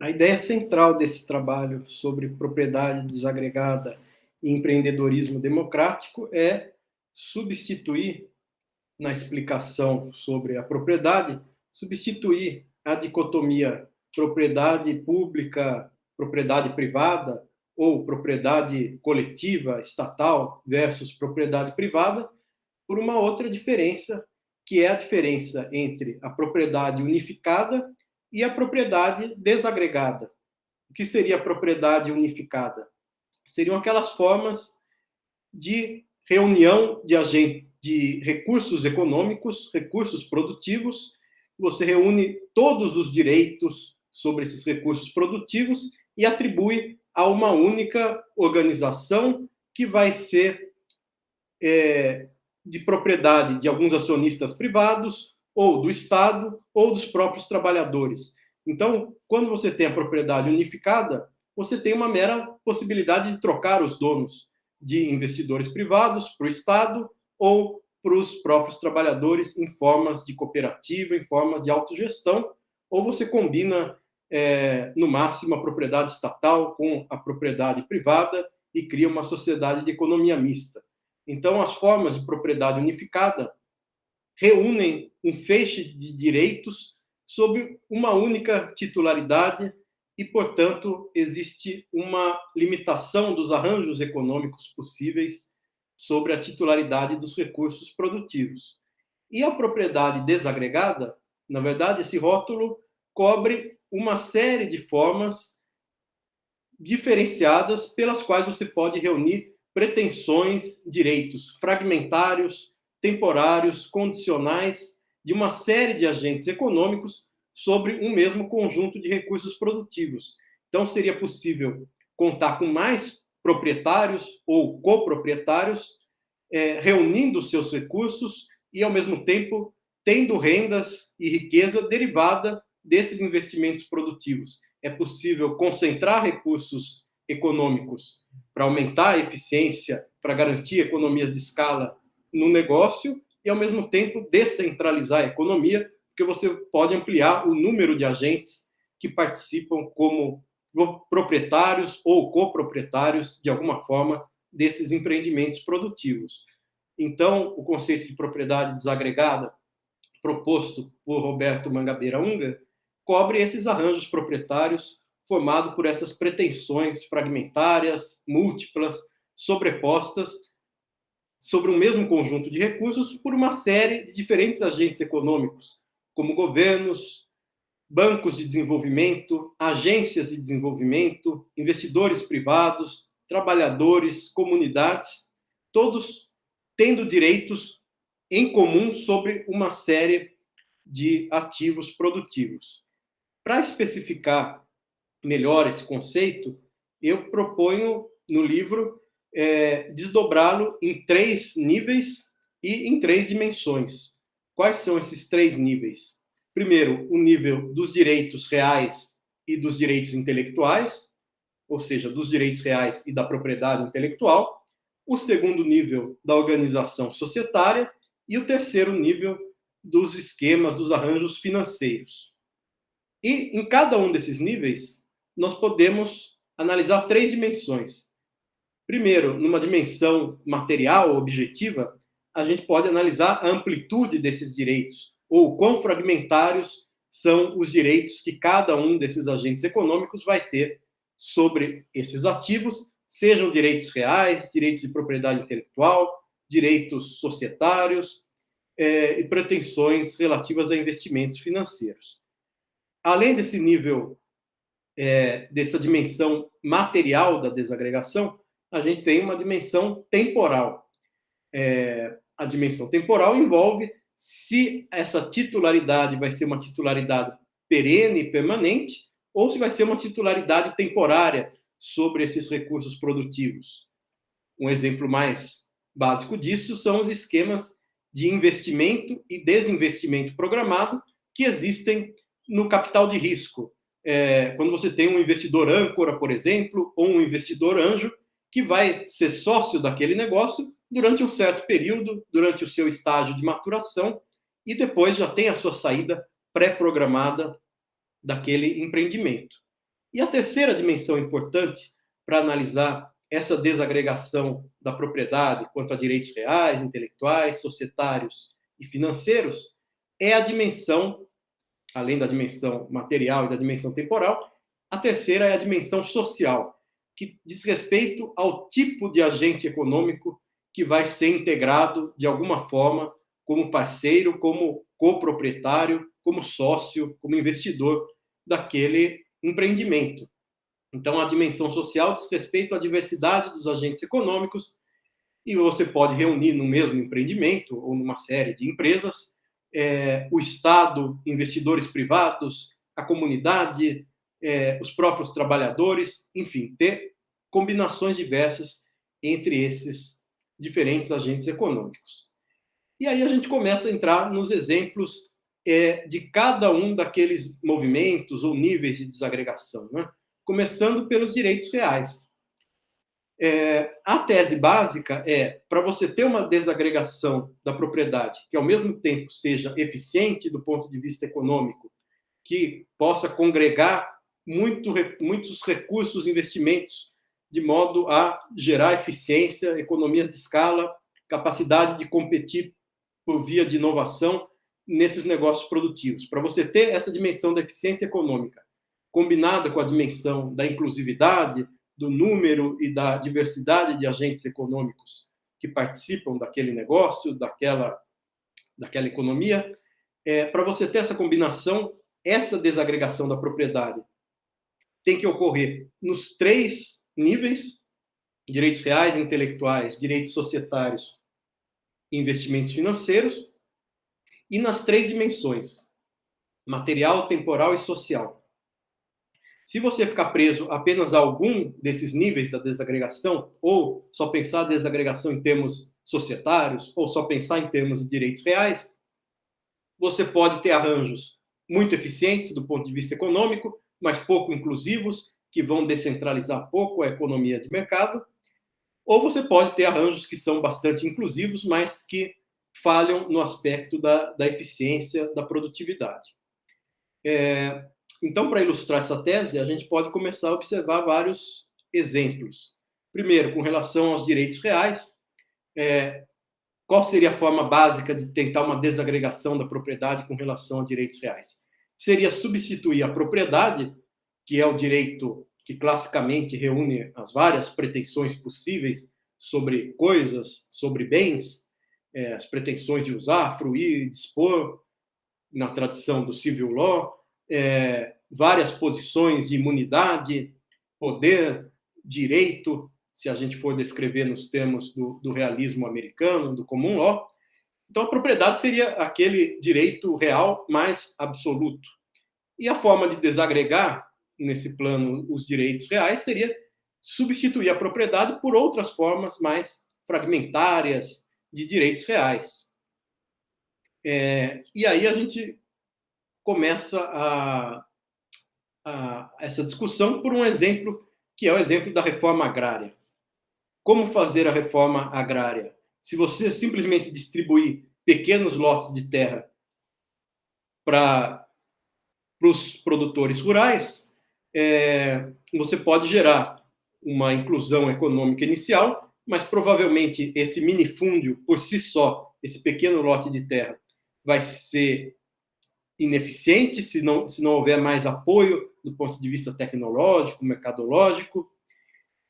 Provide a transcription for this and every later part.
A ideia central desse trabalho sobre propriedade desagregada e empreendedorismo democrático é substituir, na explicação sobre a propriedade, substituir a dicotomia propriedade pública, propriedade privada, ou propriedade coletiva, estatal, versus propriedade privada, por uma outra diferença, que é a diferença entre a propriedade unificada e a propriedade desagregada. O que seria a propriedade unificada? Seriam aquelas formas de reunião de recursos econômicos, recursos produtivos. Você reúne todos os direitos sobre esses recursos produtivos e atribui a uma única organização que vai ser de propriedade de alguns acionistas privados, ou do Estado, ou dos próprios trabalhadores. Então, quando você tem a propriedade unificada, você tem uma mera possibilidade de trocar os donos de investidores privados para o Estado ou para os próprios trabalhadores em formas de cooperativa, em formas de autogestão, ou você combina, no máximo, a propriedade estatal com a propriedade privada e cria uma sociedade de economia mista. Então, as formas de propriedade unificada reúnem um feixe de direitos sob uma única titularidade e, portanto, existe uma limitação dos arranjos econômicos possíveis sobre a titularidade dos recursos produtivos. E a propriedade desagregada, na verdade, esse rótulo cobre uma série de formas diferenciadas pelas quais você pode reunir pretensões, direitos fragmentários, temporários, condicionais de uma série de agentes econômicos sobre um mesmo conjunto de recursos produtivos. Então, seria possível contar com mais proprietários ou coproprietários, reunindo seus recursos e, ao mesmo tempo, tendo rendas e riqueza derivada desses investimentos produtivos. É possível concentrar recursos econômicos para aumentar a eficiência, para garantir economias de escala no negócio e, ao mesmo tempo, descentralizar a economia, porque você pode ampliar o número de agentes que participam como proprietários ou coproprietários, de alguma forma, desses empreendimentos produtivos. Então, o conceito de propriedade desagregada, proposto por Roberto Mangabeira Unger, cobre esses arranjos proprietários formados por essas pretensões fragmentárias, múltiplas, sobrepostas sobre um mesmo conjunto de recursos por uma série de diferentes agentes econômicos, como governos, bancos de desenvolvimento, agências de desenvolvimento, investidores privados, trabalhadores, comunidades, todos tendo direitos em comum sobre uma série de ativos produtivos. Para especificar melhor esse conceito, eu proponho no livro desdobrá-lo em 3 níveis e em 3 dimensões. Quais são esses 3 níveis? Primeiro, o nível dos direitos reais e dos direitos intelectuais, ou seja, dos direitos reais e da propriedade intelectual. O segundo nível, da organização societária. E o terceiro nível, dos esquemas, dos arranjos financeiros. E em cada um desses níveis, nós podemos analisar 3 dimensões. Primeiro, numa dimensão material, objetiva, a gente pode analisar a amplitude desses direitos, ou quão fragmentários são os direitos que cada um desses agentes econômicos vai ter sobre esses ativos, sejam direitos reais, direitos de propriedade intelectual, direitos societários e pretensões relativas a investimentos financeiros. Além desse nível, dessa dimensão material da desagregação, a gente tem uma dimensão temporal. A dimensão temporal envolve se essa titularidade vai ser uma titularidade perene e permanente ou se vai ser uma titularidade temporária sobre esses recursos produtivos. Um exemplo mais básico disso são os esquemas de investimento e desinvestimento programado que existem no capital de risco. Quando você tem um investidor âncora, por exemplo, ou um investidor anjo, que vai ser sócio daquele negócio durante um certo período, durante o seu estágio de maturação, e depois já tem a sua saída pré-programada daquele empreendimento. E a terceira dimensão importante para analisar essa desagregação da propriedade quanto a direitos reais, intelectuais, societários e financeiros é a dimensão, além da dimensão material e da dimensão temporal, a terceira é a dimensão social, que diz respeito ao tipo de agente econômico que vai ser integrado de alguma forma como parceiro, como coproprietário, como sócio, como investidor daquele empreendimento. Então, a dimensão social diz respeito à diversidade dos agentes econômicos e você pode reunir no mesmo empreendimento ou numa série de empresas o Estado, investidores privados, a comunidade, os próprios trabalhadores, enfim, ter combinações diversas entre esses diferentes agentes econômicos. E aí a gente começa a entrar nos exemplos de cada um daqueles movimentos ou níveis de desagregação, né? Começando pelos direitos reais. A tese básica é, para você ter uma desagregação da propriedade que, ao mesmo tempo, seja eficiente do ponto de vista econômico, que possa congregar muitos recursos, investimentos, de modo a gerar eficiência, economias de escala, capacidade de competir por via de inovação nesses negócios produtivos. Para você ter essa dimensão da eficiência econômica, combinada com a dimensão da inclusividade, do número e da diversidade de agentes econômicos que participam daquele negócio, daquela economia, para você ter essa combinação, essa desagregação da propriedade tem que ocorrer nos três níveis: direitos reais, intelectuais, direitos societários e investimentos financeiros, e nas três dimensões: material, temporal e social. Se você ficar preso apenas a algum desses níveis da desagregação, ou só pensar a desagregação em termos societários, ou só pensar em termos de direitos reais, você pode ter arranjos muito eficientes do ponto de vista econômico, mas pouco inclusivos, que vão descentralizar pouco a economia de mercado, ou você pode ter arranjos que são bastante inclusivos, mas que falham no aspecto da eficiência, da produtividade. Então, para ilustrar essa tese, a gente pode começar a observar vários exemplos. Primeiro, com relação aos direitos reais, qual seria a forma básica de tentar uma desagregação da propriedade com relação a direitos reais? Seria substituir a propriedade, que é o direito que classicamente reúne as várias pretensões possíveis sobre coisas, sobre bens, as pretensões de usar, fruir, dispor, na tradição do civil law, várias posições de imunidade, poder, direito, se a gente for descrever nos termos do realismo americano, do common law. Então, a propriedade seria aquele direito real mais absoluto. E a forma de desagregar, nesse plano, os direitos reais seria substituir a propriedade por outras formas mais fragmentárias de direitos reais. E aí a gente começa essa discussão por um exemplo, que é o exemplo da reforma agrária. Como fazer a reforma agrária? Se você simplesmente distribuir pequenos lotes de terra para os produtores rurais, você pode gerar uma inclusão econômica inicial, mas provavelmente esse minifúndio, por si só, esse pequeno lote de terra, vai ser ineficiente se não houver mais apoio do ponto de vista tecnológico, mercadológico.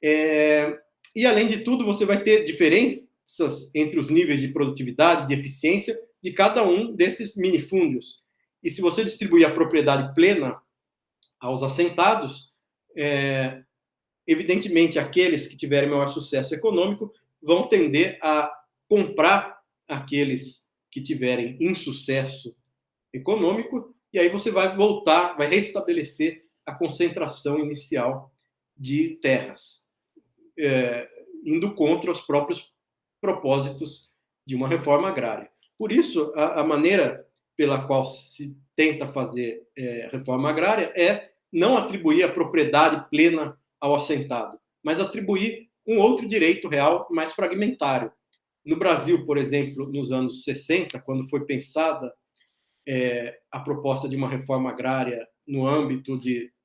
E, além de tudo, você vai ter diferenças entre os níveis de produtividade, de eficiência de cada um desses minifúndios. E se você distribuir a propriedade plena aos assentados, evidentemente, aqueles que tiverem maior sucesso econômico vão tender a comprar aqueles que tiverem insucesso econômico, e aí você vai voltar, vai restabelecer a concentração inicial de terras, indo contra os próprios propósitos de uma reforma agrária. Por isso, a maneira pela qual se tenta fazer reforma agrária é não atribuir a propriedade plena ao assentado, mas atribuir um outro direito real mais fragmentário. No Brasil, por exemplo, nos anos 60, quando foi pensada a proposta de uma reforma agrária no âmbito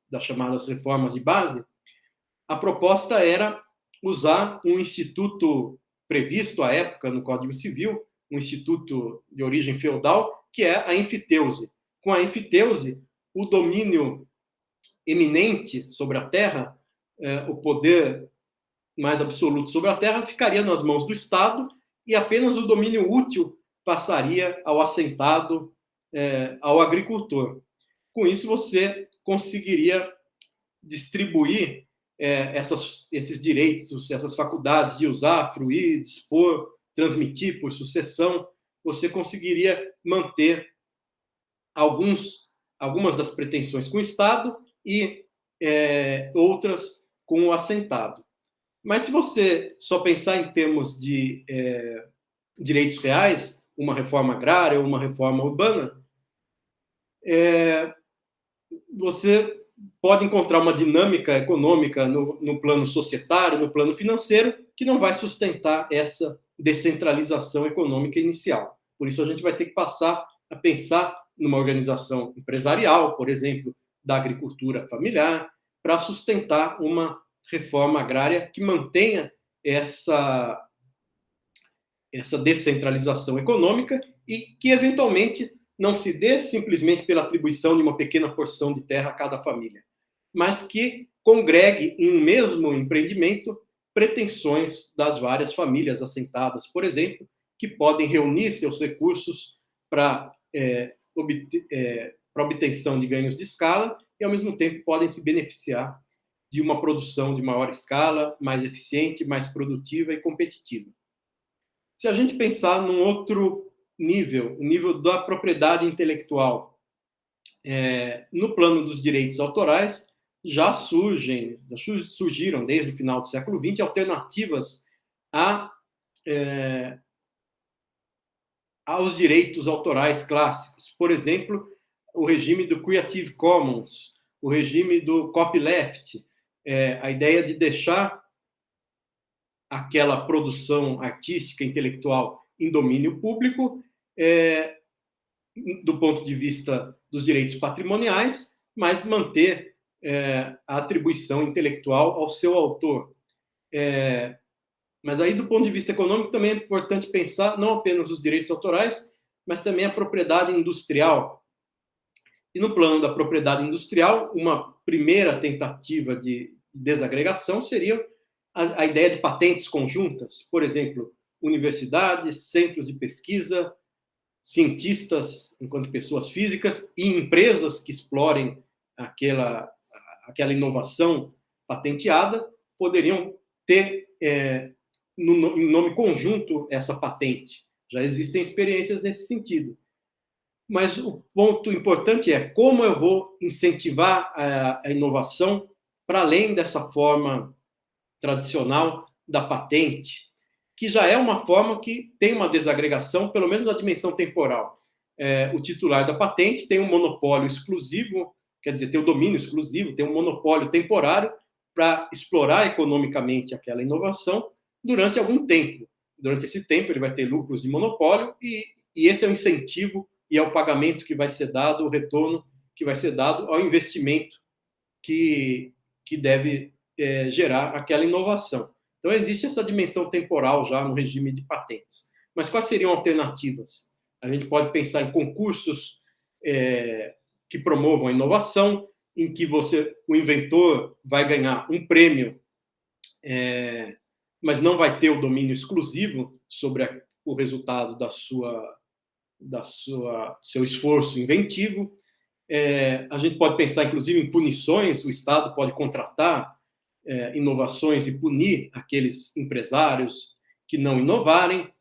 das chamadas reformas de base, a proposta era usar um instituto previsto à época no Código Civil, um instituto de origem feudal, que é a enfiteuse. Com a enfiteuse, o domínio eminente sobre a terra, o poder mais absoluto sobre a terra, ficaria nas mãos do Estado e apenas o domínio útil passaria ao assentado, ao agricultor. Com isso, você conseguiria distribuir esses direitos, essas faculdades de usar, fruir, dispor, transmitir por sucessão. Você conseguiria manter algumas das pretensões com o Estado e outras com o assentado. Mas se você só pensar em termos de direitos reais, uma reforma agrária ou uma reforma urbana, você pode encontrar uma dinâmica econômica no plano societário, no plano financeiro, que não vai sustentar essa descentralização econômica inicial. Por isso, a gente vai ter que passar a pensar numa organização empresarial, por exemplo, da agricultura familiar, para sustentar uma reforma agrária que mantenha essa descentralização econômica e que, eventualmente, não se dê simplesmente pela atribuição de uma pequena porção de terra a cada família, mas que congregue em um mesmo empreendimento pretensões das várias famílias assentadas, por exemplo, que podem reunir seus recursos para obtenção de ganhos de escala e, ao mesmo tempo, podem se beneficiar de uma produção de maior escala, mais eficiente, mais produtiva e competitiva. Se a gente pensar num outro nível, o nível da propriedade intelectual, no plano dos direitos autorais, já surgiram, desde o final do século XX, alternativas aos direitos autorais clássicos. Por exemplo, o regime do Creative Commons, o regime do copyleft, a ideia de deixar aquela produção artística, intelectual em domínio público, do ponto de vista dos direitos patrimoniais, mas manter a atribuição intelectual ao seu autor. Mas aí, do ponto de vista econômico, também é importante pensar não apenas os direitos autorais, mas também a propriedade industrial. E no plano da propriedade industrial, uma primeira tentativa de desagregação seria a ideia de patentes conjuntas. Por exemplo, universidades, centros de pesquisa, cientistas enquanto pessoas físicas e empresas que explorem aquela inovação patenteada poderiam ter em nome conjunto essa patente. Já existem experiências nesse sentido. Mas o ponto importante é como eu vou incentivar a inovação para além dessa forma tradicional da patente, que já é uma forma que tem uma desagregação, pelo menos na dimensão temporal. O titular da patente tem um monopólio exclusivo, quer dizer, tem o domínio exclusivo, tem um monopólio temporário para explorar economicamente aquela inovação durante algum tempo. Durante esse tempo, ele vai ter lucros de monopólio e esse é o incentivo e é o pagamento que vai ser dado, o retorno que vai ser dado ao investimento que deve gerar aquela inovação. Então, existe essa dimensão temporal já no regime de patentes. Mas quais seriam alternativas? A gente pode pensar em concursos que promovam a inovação, em que o inventor vai ganhar um prêmio, mas não vai ter o domínio exclusivo sobre o resultado seu esforço inventivo. A gente pode pensar, inclusive, em punições. O Estado pode contratar inovações e punir aqueles empresários que não inovarem.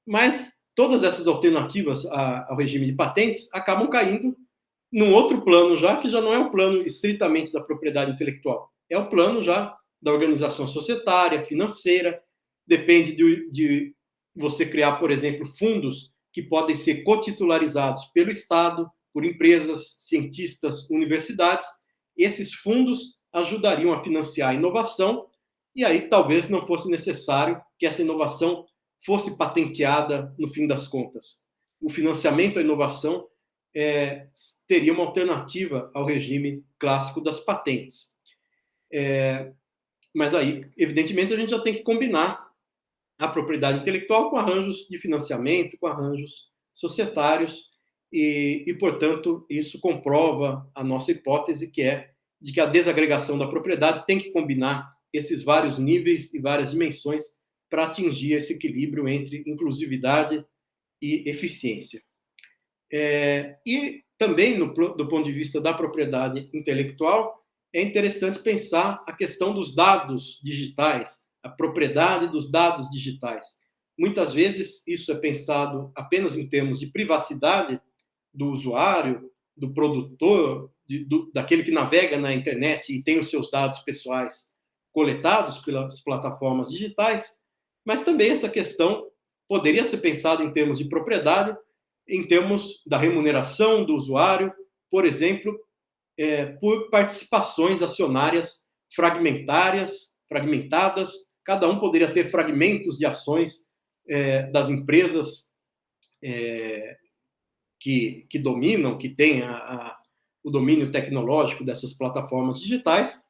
Mas todas essas alternativas ao regime de patentes acabam caindo num outro plano já, que já não é o plano estritamente da propriedade intelectual. É o plano já da organização societária, financeira. Depende de você criar, por exemplo, fundos que podem ser cotitularizados pelo Estado, por empresas, cientistas, universidades. Esses fundos ajudariam a financiar a inovação e aí talvez não fosse necessário que essa inovação fosse patenteada no fim das contas. O financiamento à inovação teria uma alternativa ao regime clássico das patentes. Mas aí, evidentemente, a gente já tem que combinar a propriedade intelectual com arranjos de financiamento, com arranjos societários, portanto, isso comprova a nossa hipótese, que é de que a desagregação da propriedade tem que combinar esses vários níveis e várias dimensões para atingir esse equilíbrio entre inclusividade e eficiência. E também, do ponto de vista da propriedade intelectual, é interessante pensar a questão dos dados digitais, a propriedade dos dados digitais. Muitas vezes isso é pensado apenas em termos de privacidade do usuário, do produtor, daquele que navega na internet e tem os seus dados pessoais coletados pelas plataformas digitais, mas também essa questão poderia ser pensada em termos de propriedade, em termos da remuneração do usuário, por exemplo, por participações acionárias fragmentadas, cada um poderia ter fragmentos de ações das empresas que dominam, que têm o domínio tecnológico dessas plataformas digitais.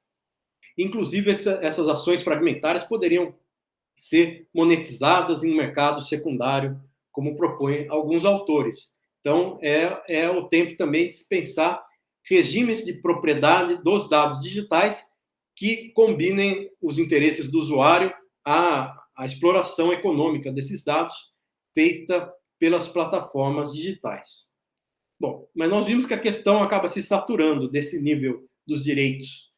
Inclusive, essas ações fragmentárias poderiam ser monetizadas em um mercado secundário, como propõem alguns autores. Então, é o tempo também de se pensar regimes de propriedade dos dados digitais que combinem os interesses do usuário à exploração econômica desses dados feita pelas plataformas digitais. Bom, mas nós vimos que a questão acaba se saturando desse nível dos direitos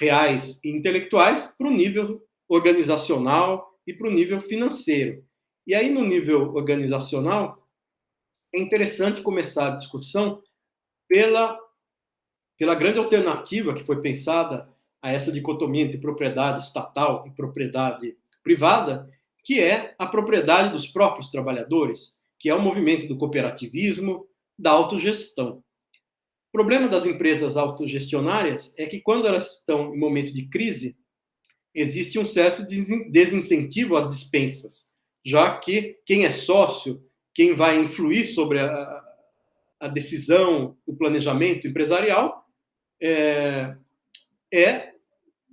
reais e intelectuais para o nível organizacional e para o nível financeiro. E aí, no nível organizacional, é interessante começar a discussão pela grande alternativa que foi pensada a essa dicotomia entre propriedade estatal e propriedade privada, que é a propriedade dos próprios trabalhadores, que é o movimento do cooperativismo, da autogestão. O problema das empresas autogestionárias é que, quando elas estão em momento de crise, existe um certo desincentivo às dispensas, já que quem é sócio, quem vai influir sobre a decisão, o planejamento empresarial,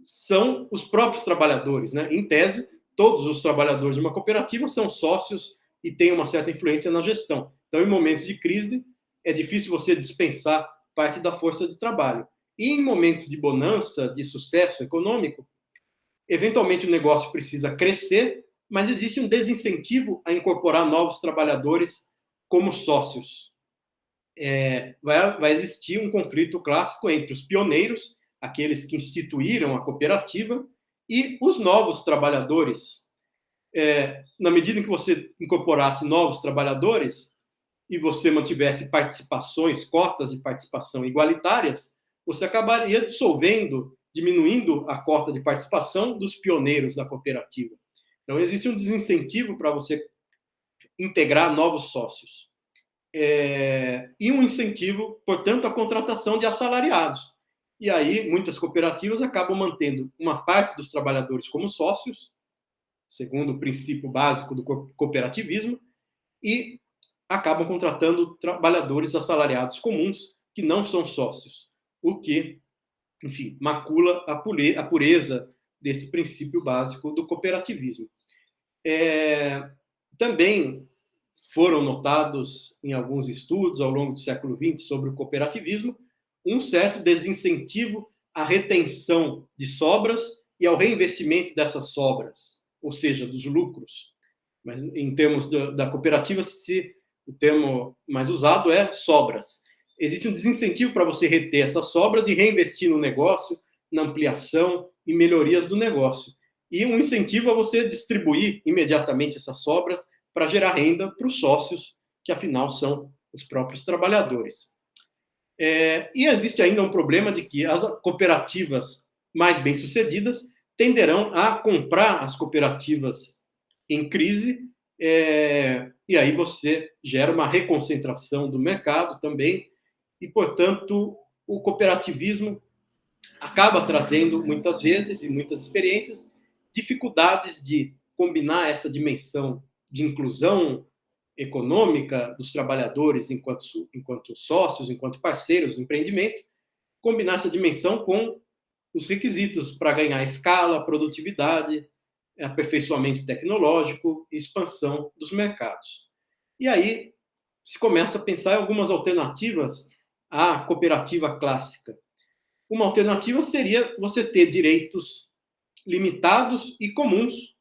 são os próprios trabalhadores, né? Em tese, todos os trabalhadores de uma cooperativa são sócios e têm uma certa influência na gestão. Então, em momentos de crise, é difícil você dispensar parte da força de trabalho. E em momentos de bonança, de sucesso econômico, eventualmente o negócio precisa crescer, mas existe um desincentivo a incorporar novos trabalhadores como sócios. Vai existir um conflito clássico entre os pioneiros, aqueles que instituíram a cooperativa, e os novos trabalhadores. Na medida em que você incorporasse novos trabalhadores e você mantivesse participações, cotas de participação igualitárias, você acabaria dissolvendo, diminuindo a cota de participação dos pioneiros da cooperativa. Então, existe um desincentivo para você integrar novos sócios. E um incentivo, portanto, à contratação de assalariados. E aí, muitas cooperativas acabam mantendo uma parte dos trabalhadores como sócios, segundo o princípio básico do cooperativismo, e acabam contratando trabalhadores assalariados comuns que não são sócios, o que, enfim, macula a pureza desse princípio básico do cooperativismo. Também foram notados em alguns estudos ao longo do século XX sobre o cooperativismo um certo desincentivo à retenção de sobras e ao reinvestimento dessas sobras, ou seja, dos lucros. Mas em termos da cooperativa, o termo mais usado é sobras. Existe um desincentivo para você reter essas sobras e reinvestir no negócio, na ampliação e melhorias do negócio. E um incentivo a você distribuir imediatamente essas sobras para gerar renda para os sócios, que afinal são os próprios trabalhadores. E existe ainda um problema de que as cooperativas mais bem-sucedidas tenderão a comprar as cooperativas em crise, e aí você gera uma reconcentração do mercado também, e, portanto, o cooperativismo acaba trazendo, muitas vezes, e muitas experiências, dificuldades de combinar essa dimensão de inclusão econômica dos trabalhadores enquanto sócios, enquanto parceiros do empreendimento, combinar essa dimensão com os requisitos para ganhar escala, produtividade, aperfeiçoamento tecnológico e expansão dos mercados. E aí se começa a pensar em algumas alternativas à cooperativa clássica. Uma alternativa seria você ter direitos limitados e comuns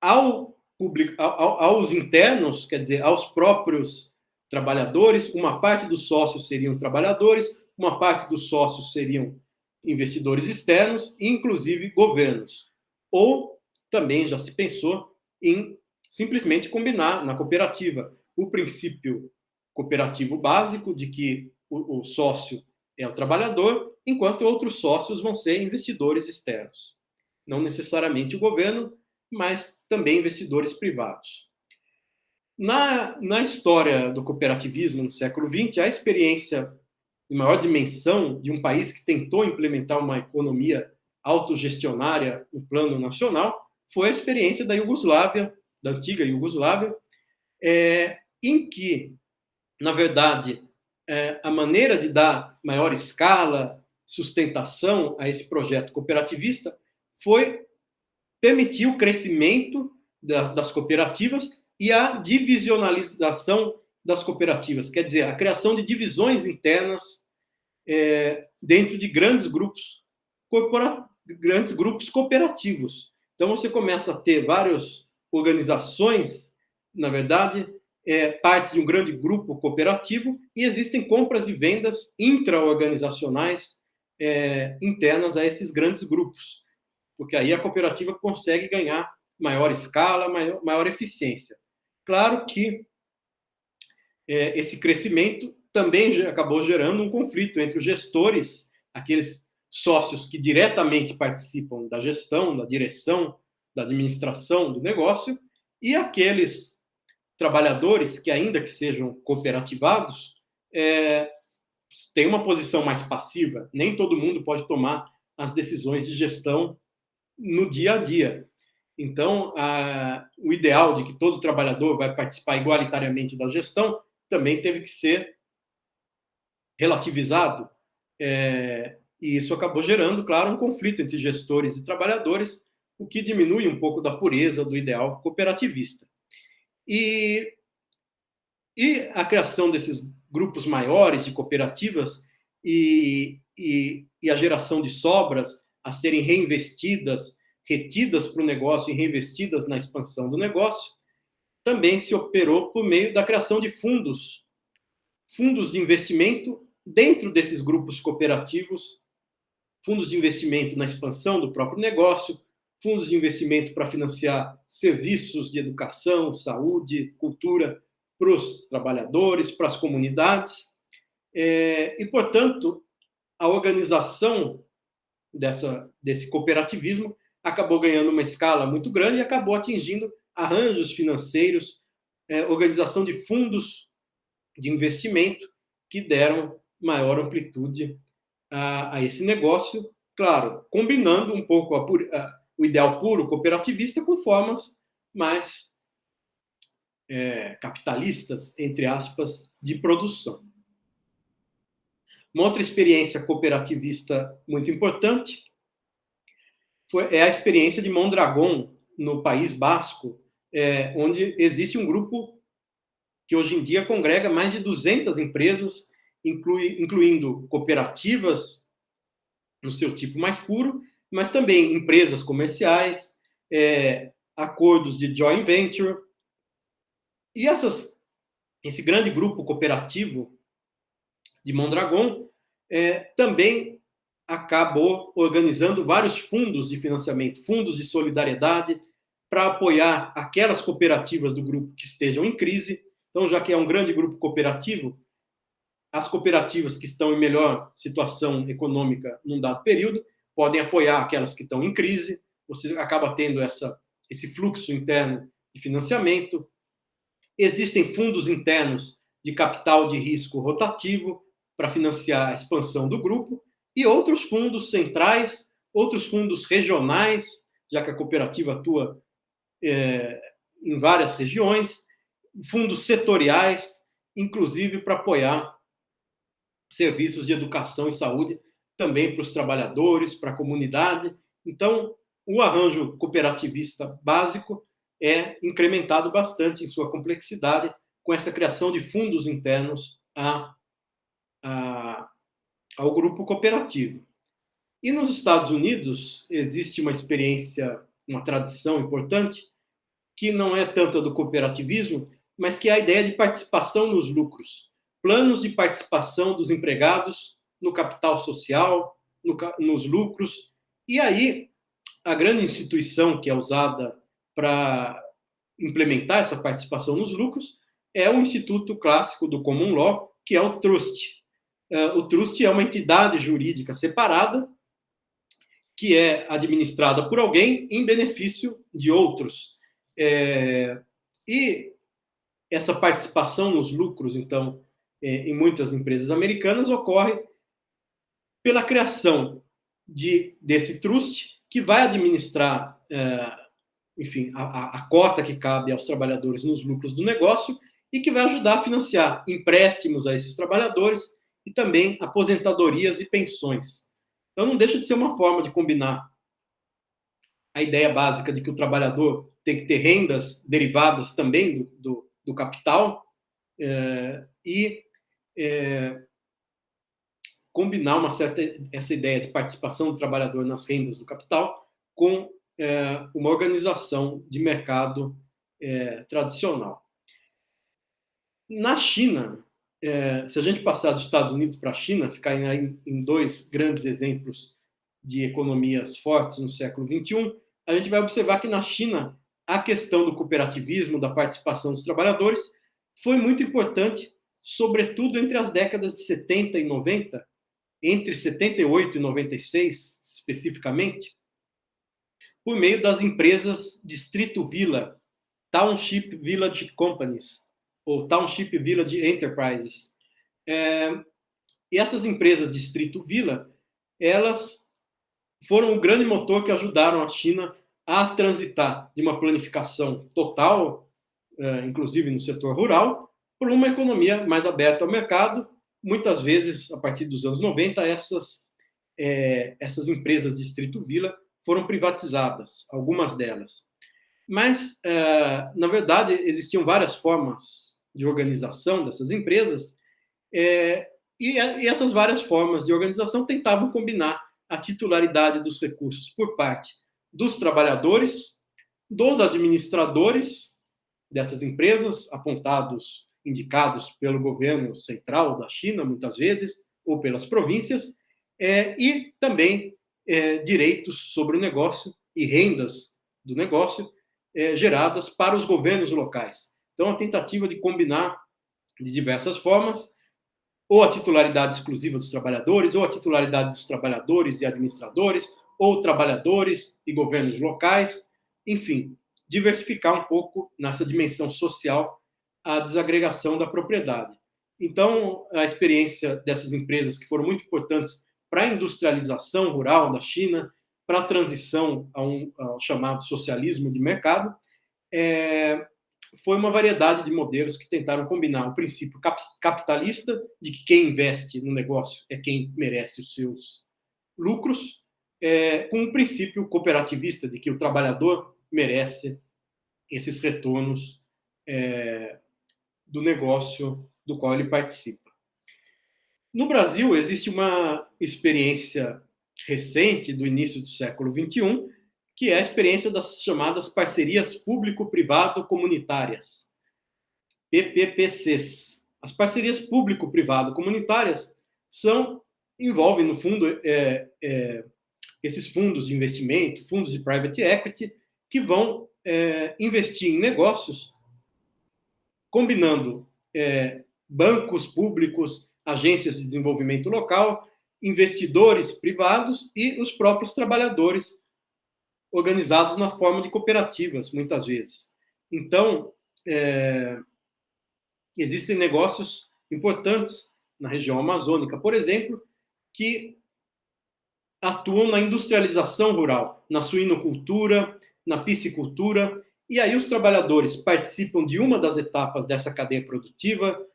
aos internos, quer dizer, aos próprios trabalhadores. Uma parte dos sócios seriam trabalhadores, uma parte dos sócios seriam investidores externos, inclusive governos. Ou também já se pensou em simplesmente combinar na cooperativa o princípio cooperativo básico de que o sócio é o trabalhador, enquanto outros sócios vão ser investidores externos. Não necessariamente o governo, mas também investidores privados. Na história do cooperativismo no século XX, a experiência de maior dimensão de um país que tentou implementar uma economia autogestionária no plano nacional foi a experiência da Iugoslávia, da antiga Iugoslávia, em que, na verdade, a maneira de dar maior escala, sustentação a esse projeto cooperativista foi permitir o crescimento das cooperativas e a divisionalização das cooperativas, quer dizer, a criação de divisões internas dentro de grandes grupos cooperativos. Então, você começa a ter várias organizações, na verdade, partes de um grande grupo cooperativo, e existem compras e vendas intra-organizacionais internas a esses grandes grupos, porque aí a cooperativa consegue ganhar maior escala, maior eficiência. Claro que esse crescimento também acabou gerando um conflito entre os gestores, aqueles sócios que diretamente participam da gestão, da direção, da administração do negócio, e aqueles trabalhadores que, ainda que sejam cooperativados, têm uma posição mais passiva. Nem todo mundo pode tomar as decisões de gestão no dia a dia. Então, o ideal de que todo trabalhador vai participar igualitariamente da gestão também teve que ser relativizado, e isso acabou gerando, claro, um conflito entre gestores e trabalhadores, o que diminui um pouco da pureza do ideal cooperativista. E a criação desses grupos maiores de cooperativas e a geração de sobras a serem reinvestidas, retidas para o negócio e reinvestidas na expansão do negócio, também se operou por meio da criação de fundos de investimento dentro desses grupos cooperativos, fundos de investimento na expansão do próprio negócio, fundos de investimento para financiar serviços de educação, saúde, cultura para os trabalhadores, para as comunidades. E, portanto, a organização desse cooperativismo acabou ganhando uma escala muito grande e acabou atingindo arranjos financeiros, organização de fundos de investimento que deram maior amplitude a esse negócio, claro, combinando um pouco o ideal puro cooperativista com formas mais capitalistas, entre aspas, de produção. Uma outra experiência cooperativista muito importante é a experiência de Mondragón, no País Basco, onde existe um grupo que hoje em dia congrega mais de 200 empresas, incluindo cooperativas no seu tipo mais puro, mas também empresas comerciais, acordos de joint venture. E esse grande grupo cooperativo de Mondragón também acabou organizando vários fundos de financiamento, fundos de solidariedade, para apoiar aquelas cooperativas do grupo que estejam em crise. Então, já que é um grande grupo cooperativo, as cooperativas que estão em melhor situação econômica num dado período podem apoiar aquelas que estão em crise. Você acaba tendo esse fluxo interno de financiamento. Existem fundos internos de capital de risco rotativo para financiar a expansão do grupo, e outros fundos centrais, outros fundos regionais, já que a cooperativa atua em várias regiões, fundos setoriais, inclusive para apoiar serviços de educação e saúde também para os trabalhadores, para a comunidade. Então, o arranjo cooperativista básico é incrementado bastante em sua complexidade com essa criação de fundos internos ao grupo cooperativo. E nos Estados Unidos existe uma experiência, uma tradição importante, que não é tanto a do cooperativismo, mas que é a ideia de participação nos lucros. Planos de participação dos empregados no capital social, nos lucros. E aí, a grande instituição que é usada para implementar essa participação nos lucros é o instituto clássico do Common Law, que é o trust. O trust é uma entidade jurídica separada que é administrada por alguém em benefício de outros. E essa participação nos lucros, então, em muitas empresas americanas, ocorre pela criação desse trust que vai administrar, enfim, a cota que cabe aos trabalhadores nos lucros do negócio e que vai ajudar a financiar empréstimos a esses trabalhadores e também aposentadorias e pensões. Então, não deixa de ser uma forma de combinar a ideia básica de que o trabalhador tem que ter rendas derivadas também do capital e combinar essa ideia de participação do trabalhador nas rendas do capital com uma organização de mercado tradicional. Na China, se a gente passar dos Estados Unidos para a China, ficar em dois grandes exemplos de economias fortes no século XXI, a gente vai observar que na China a questão do cooperativismo, da participação dos trabalhadores, foi muito importante, sobretudo entre as décadas de 70 e 90, entre 78 e 96, especificamente, por meio das empresas Distrito Vila, Township Village Companies, ou Township Village Enterprises. E essas empresas Distrito Vila, elas foram o grande motor que ajudaram a China a transitar de uma planificação total, inclusive no setor rural, para uma economia mais aberta ao mercado. Muitas vezes, a partir dos anos 90, essas empresas Distrito Vila foram privatizadas, algumas delas. Mas, na verdade, existiam várias formas de organização dessas empresas, e essas várias formas de organização tentavam combinar a titularidade dos recursos por parte dos trabalhadores, dos administradores dessas empresas, indicados pelo governo central da China, muitas vezes, ou pelas províncias, e também direitos sobre o negócio e rendas do negócio geradas para os governos locais. Então, a tentativa de combinar de diversas formas, ou a titularidade exclusiva dos trabalhadores, ou a titularidade dos trabalhadores e administradores, ou trabalhadores e governos locais, enfim, diversificar um pouco nessa dimensão social a desagregação da propriedade. Então, a experiência dessas empresas que foram muito importantes para a industrialização rural da China, para a transição ao chamado socialismo de mercado, foi uma variedade de modelos que tentaram combinar o princípio capitalista, de que quem investe no negócio é quem merece os seus lucros, com o princípio cooperativista, de que o trabalhador merece esses retornos do negócio do qual ele participa. No Brasil, existe uma experiência recente, do início do século XXI, que é a experiência das chamadas parcerias público-privado-comunitárias, PPPCs. As parcerias público-privado-comunitárias envolvem, no fundo, esses fundos de investimento, fundos de private equity, que vão investir em negócios combinando bancos públicos, agências de desenvolvimento local, investidores privados e os próprios trabalhadores, organizados na forma de cooperativas, muitas vezes. Então, existem negócios importantes na região amazônica, por exemplo, que atuam na industrialização rural, na suinocultura, na piscicultura, e aí os trabalhadores participam de uma das etapas dessa cadeia produtiva,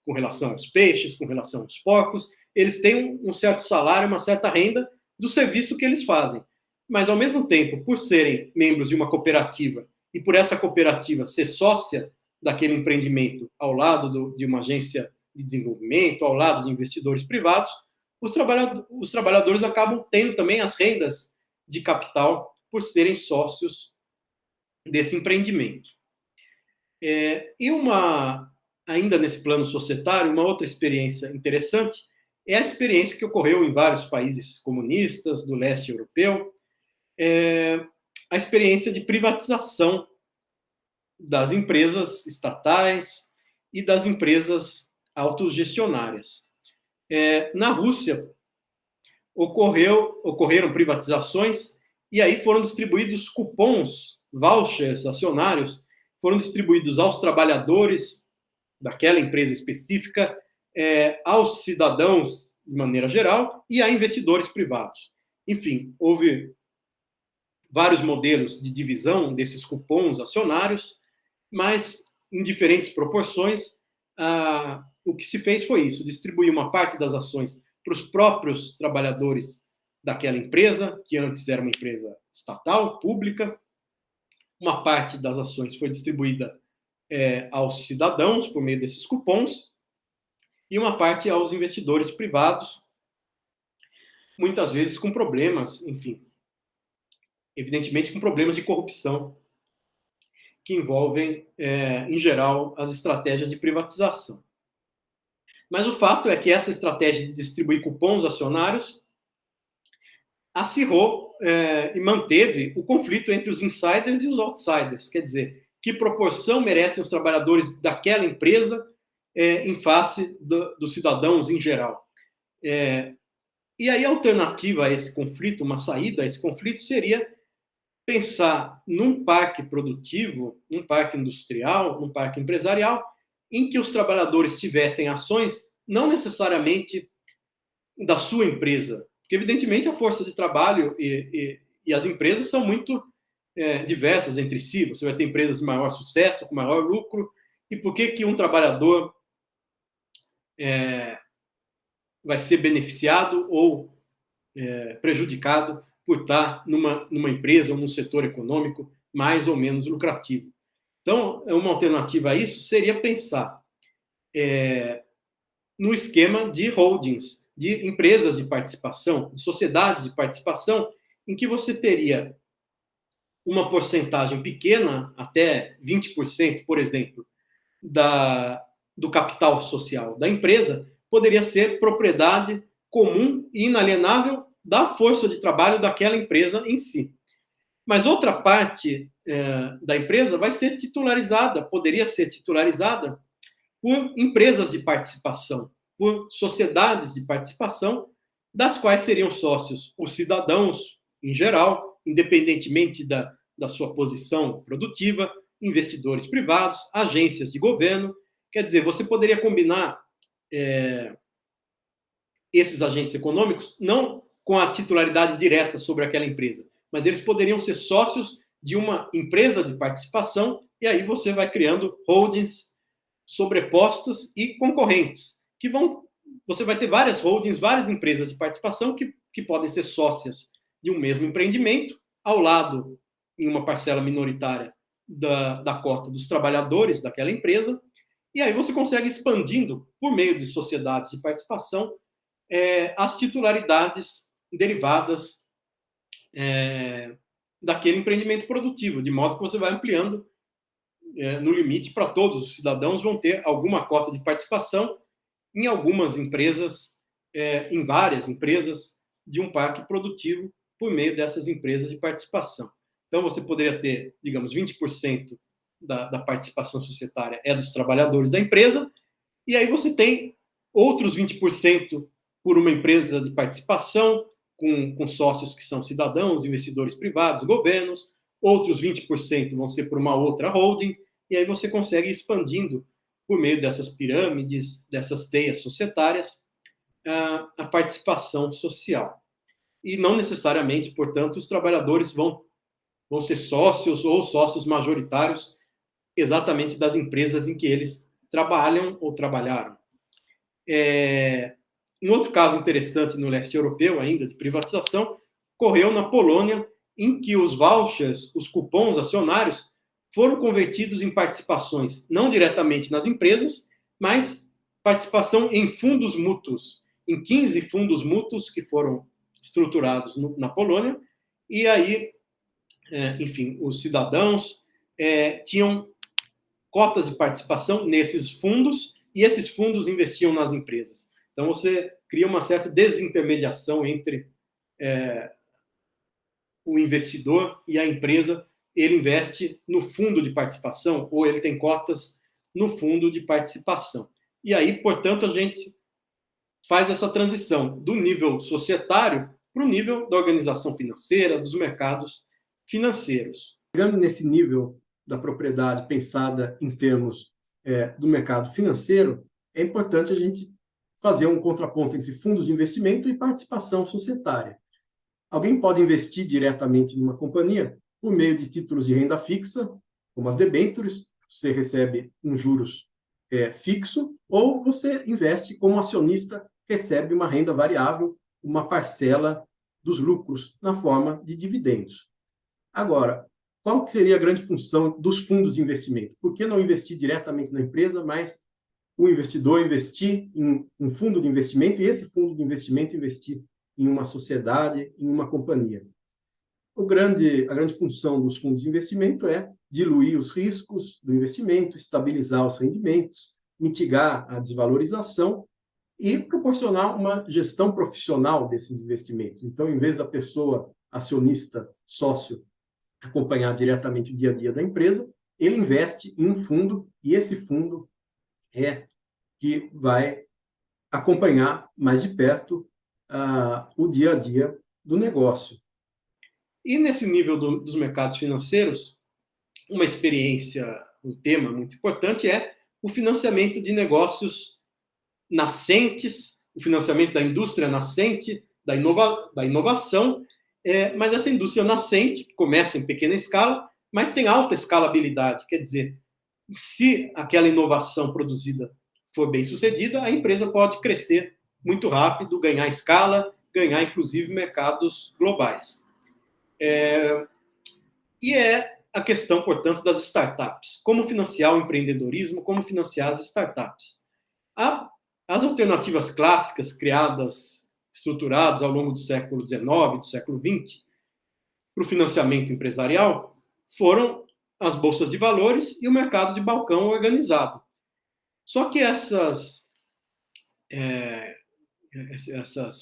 com relação aos peixes, com relação aos porcos, eles têm um certo salário, uma certa renda do serviço que eles fazem. Mas, ao mesmo tempo, por serem membros de uma cooperativa e por essa cooperativa ser sócia daquele empreendimento ao lado de uma agência de desenvolvimento, ao lado de investidores privados, os trabalhadores acabam tendo também as rendas de capital por serem sócios desse empreendimento. Ainda nesse plano societário, uma outra experiência interessante é a experiência que ocorreu em vários países comunistas do leste europeu, a experiência de privatização das empresas estatais e das empresas autogestionárias. Na Rússia, ocorreram privatizações e aí foram distribuídos cupons, vouchers acionários, foram distribuídos aos trabalhadores daquela empresa específica, aos cidadãos de maneira geral e a investidores privados. Enfim, houve vários modelos de divisão desses cupons acionários, mas em diferentes proporções. O que se fez foi isso: distribuir uma parte das ações para os próprios trabalhadores daquela empresa, que antes era uma empresa estatal, pública. Uma parte das ações foi distribuída aos cidadãos por meio desses cupons e uma parte aos investidores privados, muitas vezes com problemas, enfim, evidentemente com problemas de corrupção que envolvem, em geral, as estratégias de privatização. Mas o fato é que essa estratégia de distribuir cupons acionários acirrou e manteve o conflito entre os insiders e os outsiders. Quer dizer, que proporção merecem os trabalhadores daquela empresa em face dos cidadãos em geral. E aí a alternativa a esse conflito, uma saída a esse conflito, seria pensar num parque produtivo, num parque industrial, num parque empresarial, em que os trabalhadores tivessem ações não necessariamente da sua empresa, porque evidentemente a força de trabalho e as empresas são muito diversas entre si. Você vai ter empresas de maior sucesso, com maior lucro, e por que um trabalhador vai ser beneficiado ou prejudicado por estar numa empresa ou num setor econômico mais ou menos lucrativo? Então, uma alternativa a isso seria pensar no esquema de holdings, de empresas de participação, de sociedades de participação, em que você teria uma porcentagem pequena, até 20%, por exemplo, do capital social da empresa, poderia ser propriedade comum e inalienável da força de trabalho daquela empresa em si. Mas outra parte da empresa vai ser titularizada, poderia ser titularizada por empresas de participação, por sociedades de participação, das quais seriam sócios os cidadãos em geral, independentemente da sua posição produtiva, investidores privados, agências de governo. Quer dizer, você poderia combinar esses agentes econômicos não com a titularidade direta sobre aquela empresa, mas eles poderiam ser sócios de uma empresa de participação, e aí você vai criando holdings sobrepostas e concorrentes, você vai ter várias holdings, várias empresas de participação que podem ser sócias de um mesmo empreendimento, ao lado, em uma parcela minoritária da cota dos trabalhadores daquela empresa, e aí você consegue expandindo, por meio de sociedades de participação, as titularidades derivadas daquele empreendimento produtivo, de modo que você vai ampliando no limite para todos os cidadãos vão ter alguma cota de participação em algumas empresas, em várias empresas de um parque produtivo por meio dessas empresas de participação. Então, você poderia ter, digamos, 20% da participação societária dos trabalhadores da empresa, e aí você tem outros 20% por uma empresa de participação, com sócios que são cidadãos, investidores privados, governos, outros 20% vão ser por uma outra holding, e aí você consegue ir expandindo, por meio dessas pirâmides, dessas teias societárias, a participação social. E não necessariamente, portanto, os trabalhadores vão vão ser sócios ou sócios majoritários exatamente das empresas em que eles trabalham ou trabalharam. Um outro caso interessante no leste europeu, ainda de privatização, ocorreu na Polônia, em que os vouchers, os cupons acionários, foram convertidos em participações, não diretamente nas empresas, mas participação em fundos mútuos, em 15 fundos mútuos que foram estruturados na Polônia, e aí, enfim, os cidadãos tinham cotas de participação nesses fundos, e esses fundos investiam nas empresas. Então, você cria uma certa desintermediação entre o investidor e a empresa. Ele investe no fundo de participação, ou ele tem cotas no fundo de participação. E aí, portanto, a gente faz essa transição do nível societário para o nível da organização financeira, dos mercados financeiros. Chegando nesse nível da propriedade pensada em termos do mercado financeiro, é importante a gente fazer um contraponto entre fundos de investimento e participação societária. Alguém pode investir diretamente numa companhia por meio de títulos de renda fixa, como as debêntures, você recebe um juros fixo, ou você investe como acionista, recebe uma renda variável, uma parcela dos lucros na forma de dividendos. Agora, qual seria a grande função dos fundos de investimento? Por que não investir diretamente na empresa, mas o investidor investir em um fundo de investimento e esse fundo de investimento investir em uma sociedade, em uma companhia? A grande função dos fundos de investimento é diluir os riscos do investimento, estabilizar os rendimentos, mitigar a desvalorização e proporcionar uma gestão profissional desses investimentos. Então, em vez da pessoa acionista, sócio, acompanhar diretamente o dia a dia da empresa, ele investe em um fundo e esse fundo é que vai acompanhar mais de perto o dia a dia do negócio. E nesse nível dos mercados financeiros, uma experiência, um tema muito importante é o financiamento de negócios nascentes, o financiamento da indústria nascente, da inovação, mas essa indústria nascente, que começa em pequena escala, mas tem alta escalabilidade, quer dizer, se aquela inovação produzida for bem sucedida, a empresa pode crescer muito rápido, ganhar escala, ganhar inclusive mercados globais. E é a questão, portanto, das startups. Como financiar o empreendedorismo, como financiar as startups. As alternativas clássicas criadas, estruturadas ao longo do século XIX, do século XX, para o financiamento empresarial, foram as bolsas de valores e o mercado de balcão organizado. Só que essas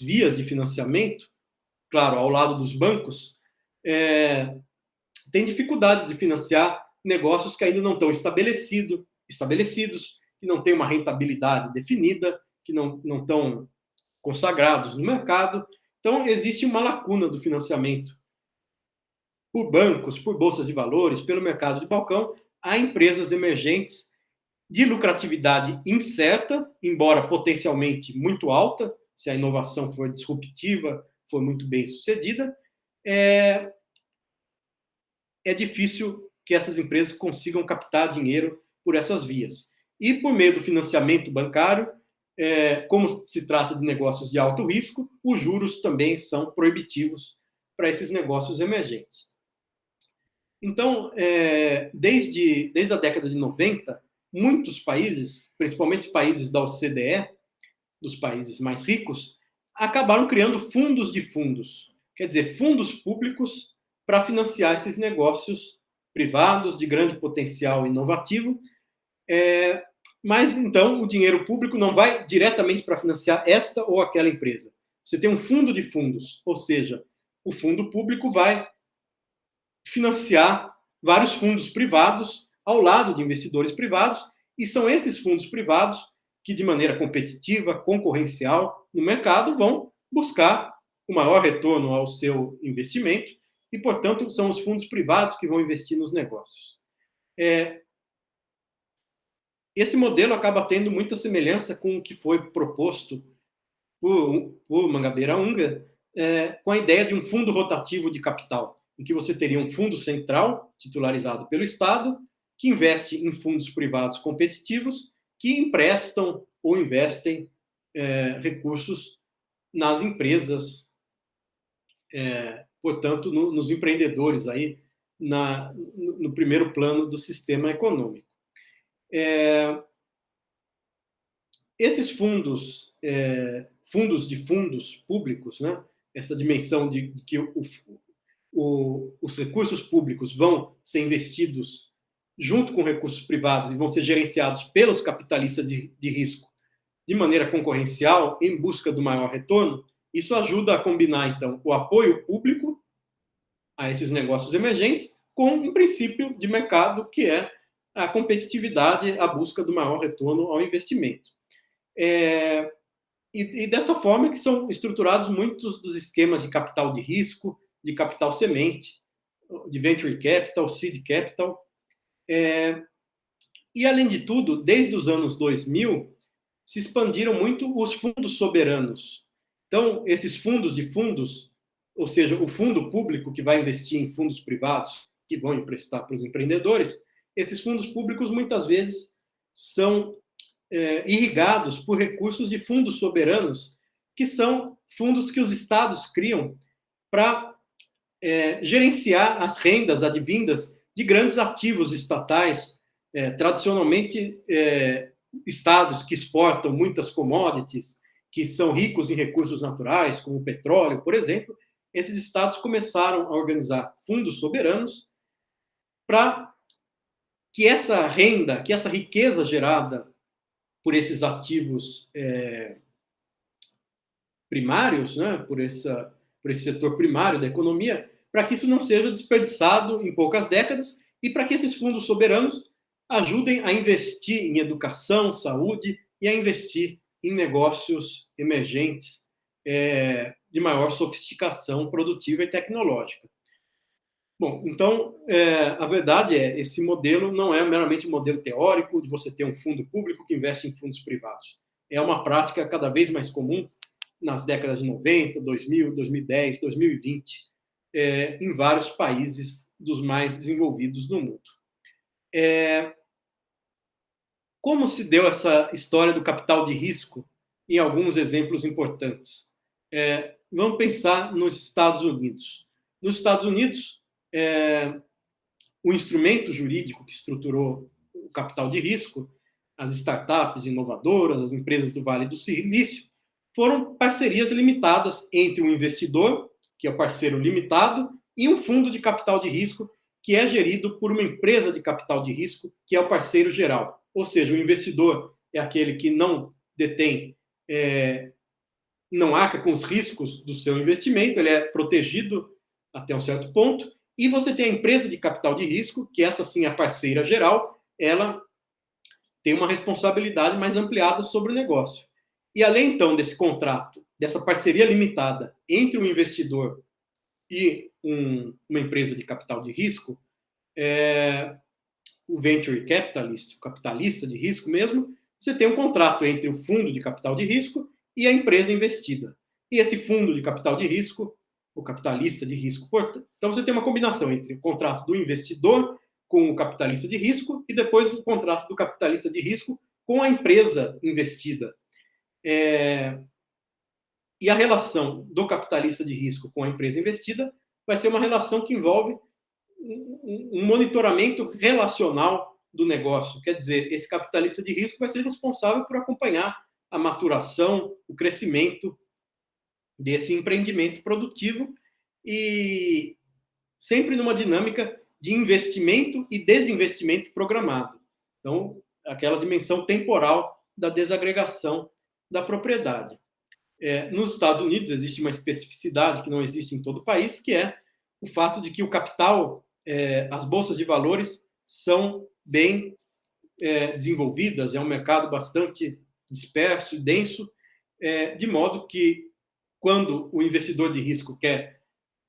vias de financiamento, claro, ao lado dos bancos, têm dificuldade de financiar negócios que ainda não estão estabelecidos, que não têm uma rentabilidade definida, que não estão consagrados no mercado. Então, existe uma lacuna do financiamento por bancos, por bolsas de valores, pelo mercado de balcão, a empresas emergentes de lucratividade incerta, embora potencialmente muito alta, se a inovação for disruptiva, for muito bem sucedida, é difícil que essas empresas consigam captar dinheiro por essas vias. E por meio do financiamento bancário, como se trata de negócios de alto risco, os juros também são proibitivos para esses negócios emergentes. Então, desde a década de 90, muitos países, principalmente os países da OCDE, dos países mais ricos, acabaram criando fundos de fundos, quer dizer, fundos públicos para financiar esses negócios privados de grande potencial inovativo. Mas, então, o dinheiro público não vai diretamente para financiar esta ou aquela empresa. Você tem um fundo de fundos, ou seja, o fundo público vai financiar vários fundos privados ao lado de investidores privados, e são esses fundos privados que, de maneira competitiva, concorrencial no mercado, vão buscar o maior retorno ao seu investimento e, portanto, são os fundos privados que vão investir nos negócios. Esse modelo acaba tendo muita semelhança com o que foi proposto por Mangabeira Unger, com a ideia de um fundo rotativo de capital. em que você teria um fundo central, titularizado pelo Estado, que investe em fundos privados competitivos, que emprestam ou investem recursos nas empresas, portanto, nos empreendedores aí, no primeiro plano do sistema econômico. Esses fundos, fundos públicos, né, essa dimensão de que os recursos públicos vão ser investidos junto com recursos privados e vão ser gerenciados pelos capitalistas de risco de maneira concorrencial, em busca do maior retorno, isso ajuda a combinar, então, o apoio público a esses negócios emergentes com um princípio de mercado, que é a competitividade, a busca do maior retorno ao investimento. E dessa forma que são estruturados muitos dos esquemas de capital de risco, de capital semente, de venture capital, seed capital. E, além de tudo, desde os anos 2000, se expandiram muito os fundos soberanos. Então, esses fundos de fundos, ou seja, o fundo público que vai investir em fundos privados que vão emprestar para os empreendedores, esses fundos públicos muitas vezes são irrigados por recursos de fundos soberanos, que são fundos que os estados criam para gerenciar as rendas advindas de grandes ativos estatais, tradicionalmente estados que exportam muitas commodities, que são ricos em recursos naturais, como o petróleo, por exemplo. Esses estados começaram a organizar fundos soberanos para que essa renda, que essa riqueza gerada por esses ativos primários, né, por esse setor primário da economia, para que isso não seja desperdiçado em poucas décadas e para que esses fundos soberanos ajudem a investir em educação, saúde e a investir em negócios emergentes de maior sofisticação produtiva e tecnológica. Bom, então, a verdade esse modelo não é meramente um modelo teórico de você ter um fundo público que investe em fundos privados. É uma prática cada vez mais comum nas décadas de 90, 2000, 2010, 2020, em vários países dos mais desenvolvidos do mundo. Como se deu essa história do capital de risco em alguns exemplos importantes? Vamos pensar nos Estados Unidos. Nos Estados Unidos, o instrumento jurídico que estruturou o capital de risco, as startups inovadoras, as empresas do Vale do Silício, foram parcerias limitadas entre um investidor, que é o parceiro limitado, e um fundo de capital de risco, que é gerido por uma empresa de capital de risco, que é o parceiro geral. Ou seja, o investidor é aquele que não detém, não arca com os riscos do seu investimento, ele é protegido até um certo ponto, e você tem a empresa de capital de risco, que essa sim é a parceira geral, ela tem uma responsabilidade mais ampliada sobre o negócio. E além, então, desse contrato, dessa parceria limitada entre um investidor e uma empresa de capital de risco, o venture capitalist, o capitalista de risco mesmo, você tem um contrato entre o fundo de capital de risco e a empresa investida. E esse fundo de capital de risco, o capitalista de risco, então você tem uma combinação entre o contrato do investidor com o capitalista de risco e depois o contrato do capitalista de risco com a empresa investida. E a relação do capitalista de risco com a empresa investida vai ser uma relação que envolve um monitoramento relacional do negócio. Quer dizer, esse capitalista de risco vai ser responsável por acompanhar a maturação, o crescimento desse empreendimento produtivo e sempre numa dinâmica de investimento e desinvestimento programado. Então, aquela dimensão temporal da desagregação da propriedade. Nos Estados Unidos existe uma especificidade que não existe em todo o país, que é o fato de que o capital, as bolsas de valores são bem desenvolvidas, é um mercado bastante disperso e denso, de modo que quando o investidor de risco quer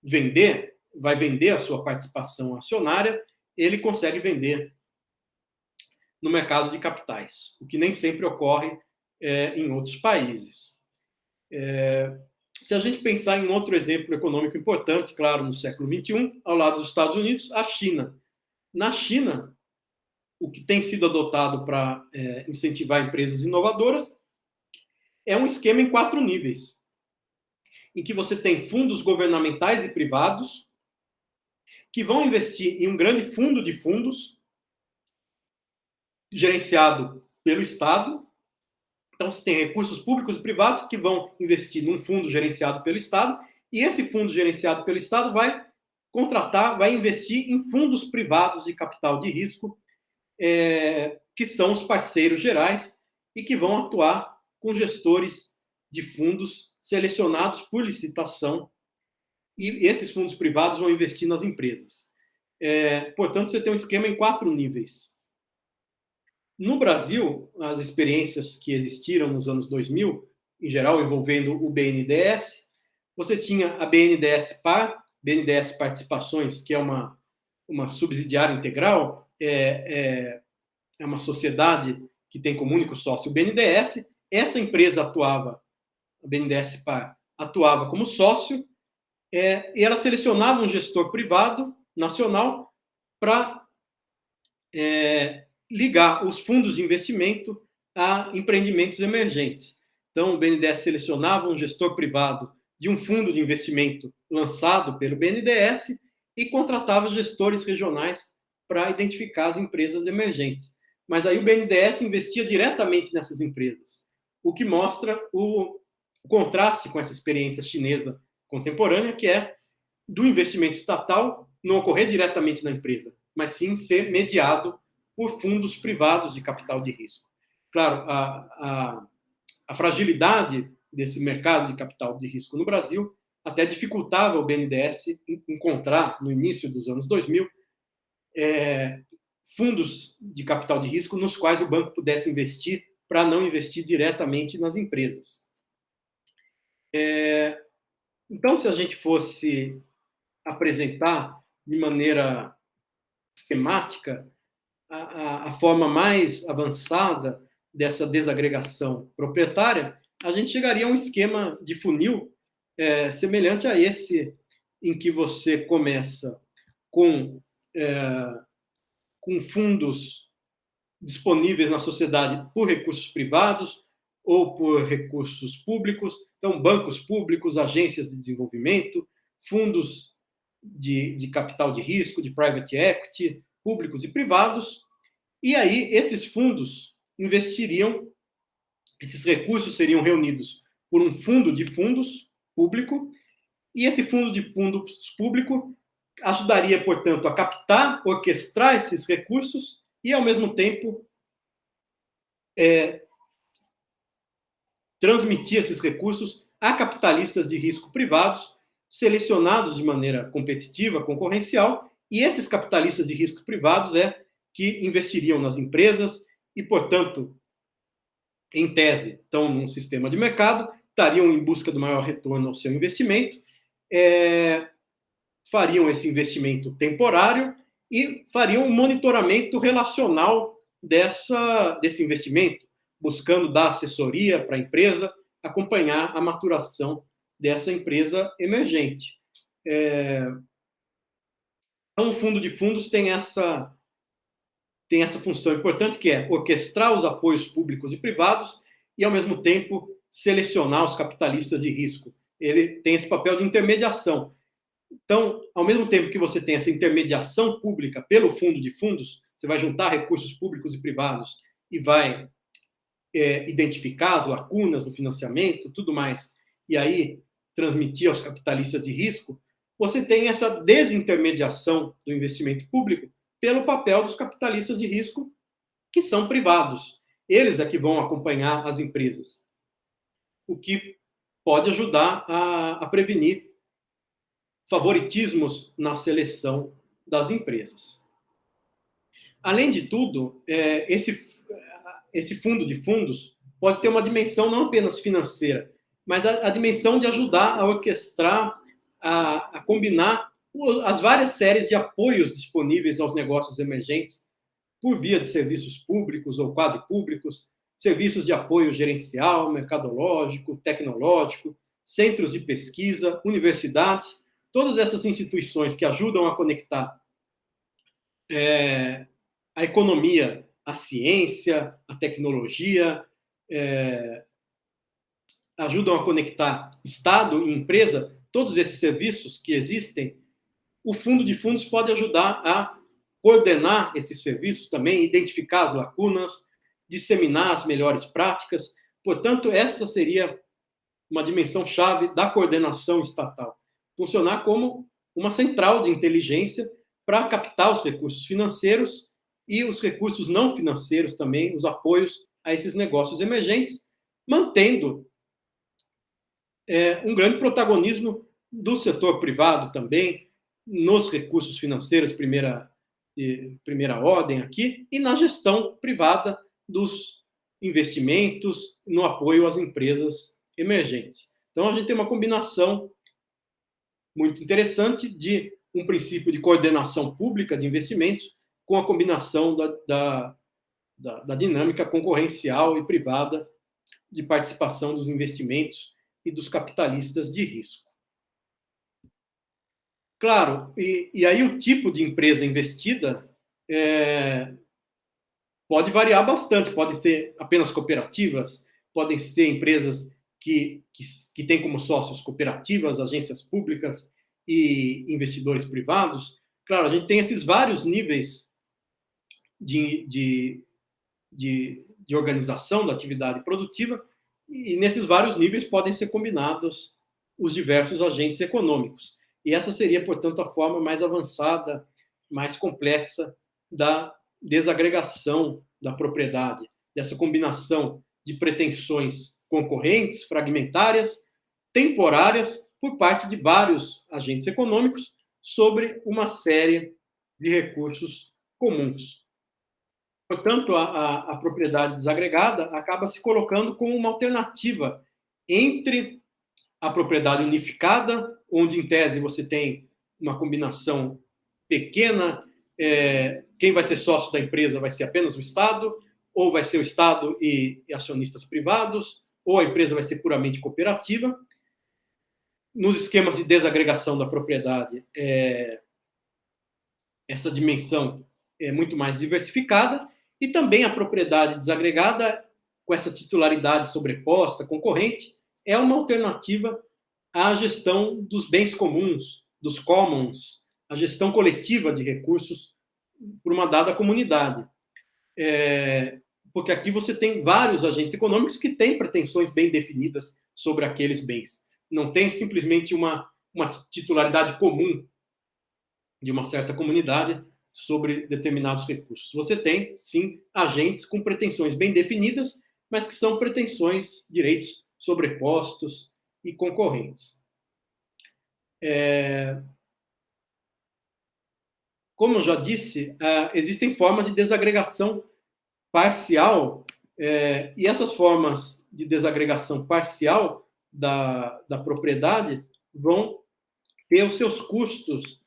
vender, vai vender a sua participação acionária, ele consegue vender no mercado de capitais, o que nem sempre ocorre em outros países. Se a gente pensar em outro exemplo econômico importante, claro, no século XXI, ao lado dos Estados Unidos, a China. Na China, o que tem sido adotado para incentivar empresas inovadoras é um esquema em 4 níveis, em que você tem fundos governamentais e privados que vão investir em um grande fundo de fundos gerenciado pelo Estado. Então, você tem recursos públicos e privados que vão investir num fundo gerenciado pelo Estado, e esse fundo gerenciado pelo Estado vai contratar, vai investir em fundos privados de capital de risco, que são os parceiros gerais e que vão atuar com gestores de fundos selecionados por licitação, e esses fundos privados vão investir nas empresas. Portanto, você tem um esquema em 4 níveis. No Brasil, as experiências que existiram nos anos 2000, em geral envolvendo o BNDES, você tinha a BNDES Par, BNDES Participações, que é uma subsidiária integral, é uma sociedade que tem como único sócio o BNDES. Essa empresa atuava, a BNDES Par, atuava como sócio, e ela selecionava um gestor privado nacional para ligar os fundos de investimento a empreendimentos emergentes. Então, o BNDES selecionava um gestor privado de um fundo de investimento lançado pelo BNDES e contratava gestores regionais para identificar as empresas emergentes. Mas aí o BNDES investia diretamente nessas empresas, o que mostra o contraste com essa experiência chinesa contemporânea, que é do investimento estatal não ocorrer diretamente na empresa, mas sim ser mediado por fundos privados de capital de risco. Claro, a fragilidade desse mercado de capital de risco no Brasil até dificultava o BNDES encontrar, no início dos anos 2000, fundos de capital de risco nos quais o banco pudesse investir para não investir diretamente nas empresas. Então, se a gente fosse apresentar de maneira esquemática a forma mais avançada dessa desagregação proprietária, a gente chegaria a um esquema de funil semelhante a esse, em que você começa com fundos disponíveis na sociedade por recursos privados ou por recursos públicos. Então, bancos públicos, agências de desenvolvimento, fundos de capital de risco, de private equity, públicos e privados. E aí, esses fundos investiriam, esses recursos seriam reunidos por um fundo de fundos público, e esse fundo de fundos público ajudaria, portanto, a captar, orquestrar esses recursos e, ao mesmo tempo, transmitir esses recursos a capitalistas de risco privados, selecionados de maneira competitiva, concorrencial, e esses capitalistas de risco privados que investiriam nas empresas e, portanto, em tese, estão num sistema de mercado, estariam em busca do maior retorno ao seu investimento, fariam esse investimento temporário e fariam um monitoramento relacional desse investimento, buscando dar assessoria para a empresa, acompanhar a maturação dessa empresa emergente. Então, o fundo de fundos tem essa função importante, que é orquestrar os apoios públicos e privados e, ao mesmo tempo, selecionar os capitalistas de risco. Ele tem esse papel de intermediação. Então, ao mesmo tempo que você tem essa intermediação pública pelo fundo de fundos, você vai juntar recursos públicos e privados e vai identificar as lacunas no financiamento, tudo mais, e aí transmitir aos capitalistas de risco, você tem essa desintermediação do investimento público pelo papel dos capitalistas de risco, que são privados. Eles é que vão acompanhar as empresas, o que pode ajudar a prevenir favoritismos na seleção das empresas. Além de tudo, esse fundo de fundos pode ter uma dimensão não apenas financeira, mas a dimensão de ajudar a orquestrar, a combinar as várias séries de apoios disponíveis aos negócios emergentes por via de serviços públicos ou quase públicos, serviços de apoio gerencial, mercadológico, tecnológico, centros de pesquisa, universidades, todas essas instituições que ajudam a conectar a economia, a ciência, a tecnologia, ajudam a conectar Estado e empresa, todos esses serviços que existem, o fundo de fundos pode ajudar a coordenar esses serviços também, identificar as lacunas, disseminar as melhores práticas. Portanto, essa seria uma dimensão-chave da coordenação estatal. Funcionar como uma central de inteligência para captar os recursos financeiros e os recursos não financeiros também, os apoios a esses negócios emergentes, mantendo um grande protagonismo do setor privado também, nos recursos financeiros, primeira ordem aqui, e na gestão privada dos investimentos, no apoio às empresas emergentes. Então, a gente tem uma combinação muito interessante de um princípio de coordenação pública de investimentos com a combinação da dinâmica concorrencial e privada de participação dos investimentos e dos capitalistas de risco. Claro, e aí o tipo de empresa investida pode variar bastante, podem ser apenas cooperativas, podem ser empresas que têm como sócios cooperativas, agências públicas e investidores privados. Claro, a gente tem esses vários níveis de organização da atividade produtiva, e nesses vários níveis podem ser combinados os diversos agentes econômicos. E essa seria, portanto, a forma mais avançada, mais complexa da desagregação da propriedade, dessa combinação de pretensões concorrentes, fragmentárias, temporárias, por parte de vários agentes econômicos sobre uma série de recursos comuns. Portanto, a propriedade desagregada acaba se colocando como uma alternativa entre a propriedade unificada, onde, em tese, você tem uma combinação pequena, quem vai ser sócio da empresa vai ser apenas o Estado, ou vai ser o Estado e acionistas privados, ou a empresa vai ser puramente cooperativa. Nos esquemas de desagregação da propriedade, essa dimensão é muito mais diversificada, e também a propriedade desagregada, com essa titularidade sobreposta, concorrente, é uma alternativa à gestão dos bens comuns, dos commons, a gestão coletiva de recursos por uma dada comunidade. Porque aqui você tem vários agentes econômicos que têm pretensões bem definidas sobre aqueles bens. Não tem simplesmente uma titularidade comum de uma certa comunidade sobre determinados recursos. Você tem, sim, agentes com pretensões bem definidas, mas que são pretensões, direitos sobrepostos e concorrentes. Como eu já disse, existem formas de desagregação parcial, e essas formas de desagregação parcial da propriedade vão ter os seus custos,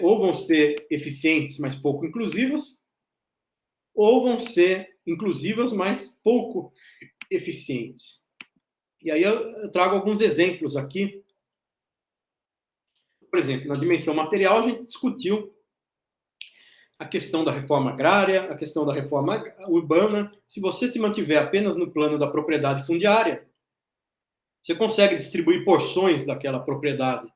ou vão ser eficientes, mas pouco inclusivas, ou vão ser inclusivas, mas pouco eficientes. E aí eu trago alguns exemplos aqui. Por exemplo, na dimensão material, a gente discutiu a questão da reforma agrária, a questão da reforma urbana. Se você se mantiver apenas no plano da propriedade fundiária, você consegue distribuir porções daquela propriedade,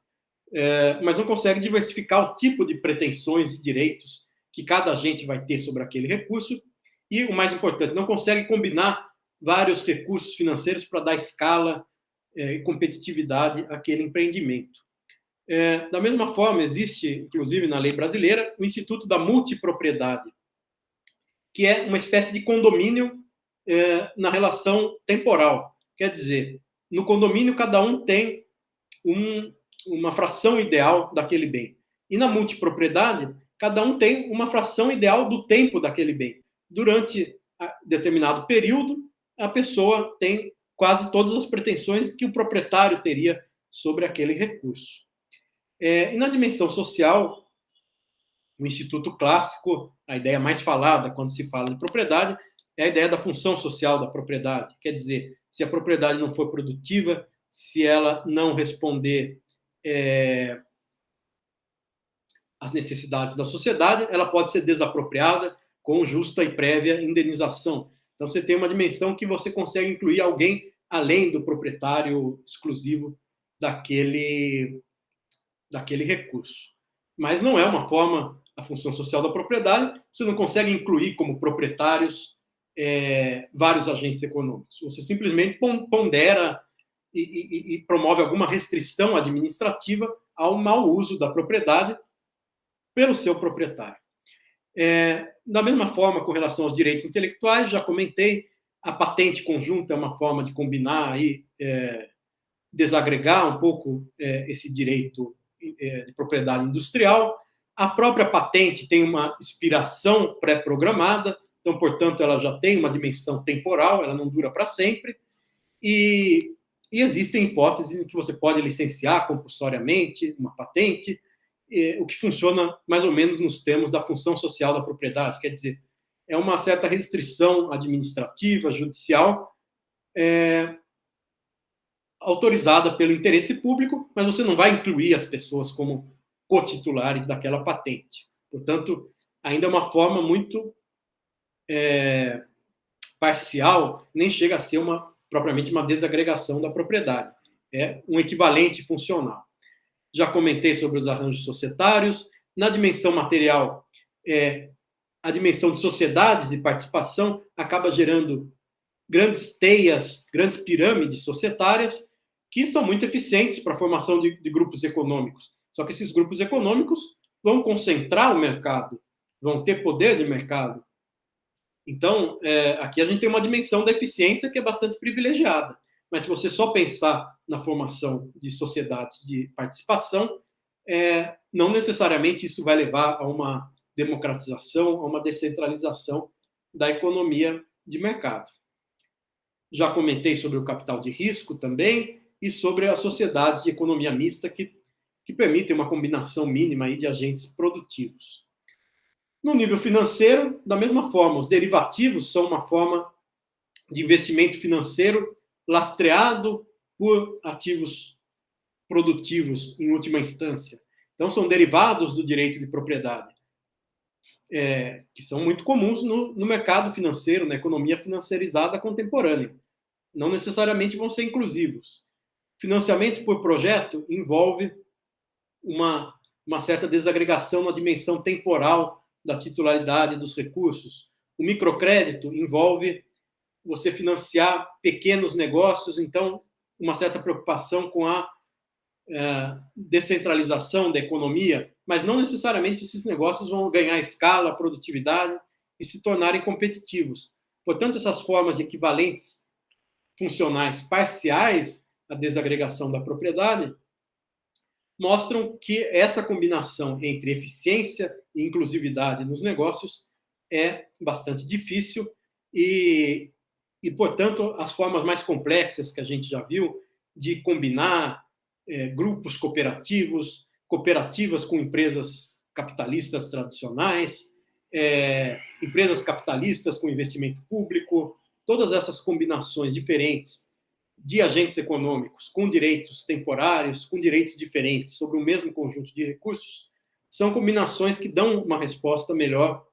mas não consegue diversificar o tipo de pretensões e direitos que cada agente vai ter sobre aquele recurso. E, o mais importante, não consegue combinar vários recursos financeiros para dar escala e competitividade àquele empreendimento. Da mesma forma, existe, inclusive na lei brasileira, o Instituto da Multipropriedade, que é uma espécie de condomínio na relação temporal. Quer dizer, no condomínio, cada um tem uma fração ideal daquele bem. E na multipropriedade, cada um tem uma fração ideal do tempo daquele bem. Durante determinado período, a pessoa tem quase todas as pretensões que o proprietário teria sobre aquele recurso. E na dimensão social, o Instituto Clássico, a ideia mais falada quando se fala de propriedade, é a ideia da função social da propriedade. Quer dizer, se a propriedade não for produtiva, se ela não responder às necessidades da sociedade, ela pode ser desapropriada com justa e prévia indenização. Então, você tem uma dimensão que você consegue incluir alguém além do proprietário exclusivo daquele recurso. Mas não é uma forma, a função social da propriedade, você não consegue incluir como proprietários vários agentes econômicos. Você simplesmente pondera e promove alguma restrição administrativa ao mau uso da propriedade pelo seu proprietário. Da mesma forma, com relação aos direitos intelectuais, já comentei, a patente conjunta é uma forma de combinar aí, desagregar um pouco esse direito de propriedade industrial. A própria patente tem uma expiração pré-programada, então, portanto, ela já tem uma dimensão temporal, ela não dura para sempre, e existem hipóteses em que você pode licenciar compulsoriamente uma patente, o que funciona mais ou menos nos termos da função social da propriedade, quer dizer, é uma certa restrição administrativa, judicial, autorizada pelo interesse público, mas você não vai incluir as pessoas como cotitulares daquela patente. Portanto, ainda é uma forma muito parcial, nem chega a ser propriamente uma desagregação da propriedade. É um equivalente funcional. Já comentei sobre os arranjos societários. Na dimensão material, a dimensão de sociedades de participação acaba gerando grandes teias, grandes pirâmides societárias, que são muito eficientes para a formação de grupos econômicos. Só que esses grupos econômicos vão concentrar o mercado, vão ter poder de mercado. Então, aqui a gente tem uma dimensão da eficiência que é bastante privilegiada. Mas se você só pensar na formação de sociedades de participação, não necessariamente isso vai levar a uma democratização, a uma descentralização da economia de mercado. Já comentei sobre o capital de risco também e sobre as sociedades de economia mista que permitem uma combinação mínima aí de agentes produtivos. No nível financeiro, da mesma forma, os derivativos são uma forma de investimento financeiro lastreado por ativos produtivos, em última instância. Então, são derivados do direito de propriedade, que são muito comuns no mercado financeiro, na economia financeirizada contemporânea. Não necessariamente vão ser inclusivos. Financiamento por projeto envolve uma certa desagregação na dimensão temporal da titularidade dos recursos. O microcrédito envolve você financiar pequenos negócios, então, uma certa preocupação com a descentralização da economia, mas não necessariamente esses negócios vão ganhar escala, produtividade e se tornarem competitivos. Portanto, essas formas equivalentes funcionais parciais à desagregação da propriedade mostram que essa combinação entre eficiência e inclusividade nos negócios é bastante difícil e, portanto, as formas mais complexas que a gente já viu de combinar grupos cooperativos, cooperativas com empresas capitalistas tradicionais, empresas capitalistas com investimento público, todas essas combinações diferentes de agentes econômicos com direitos temporários, com direitos diferentes sobre o mesmo conjunto de recursos, são combinações que dão uma resposta melhor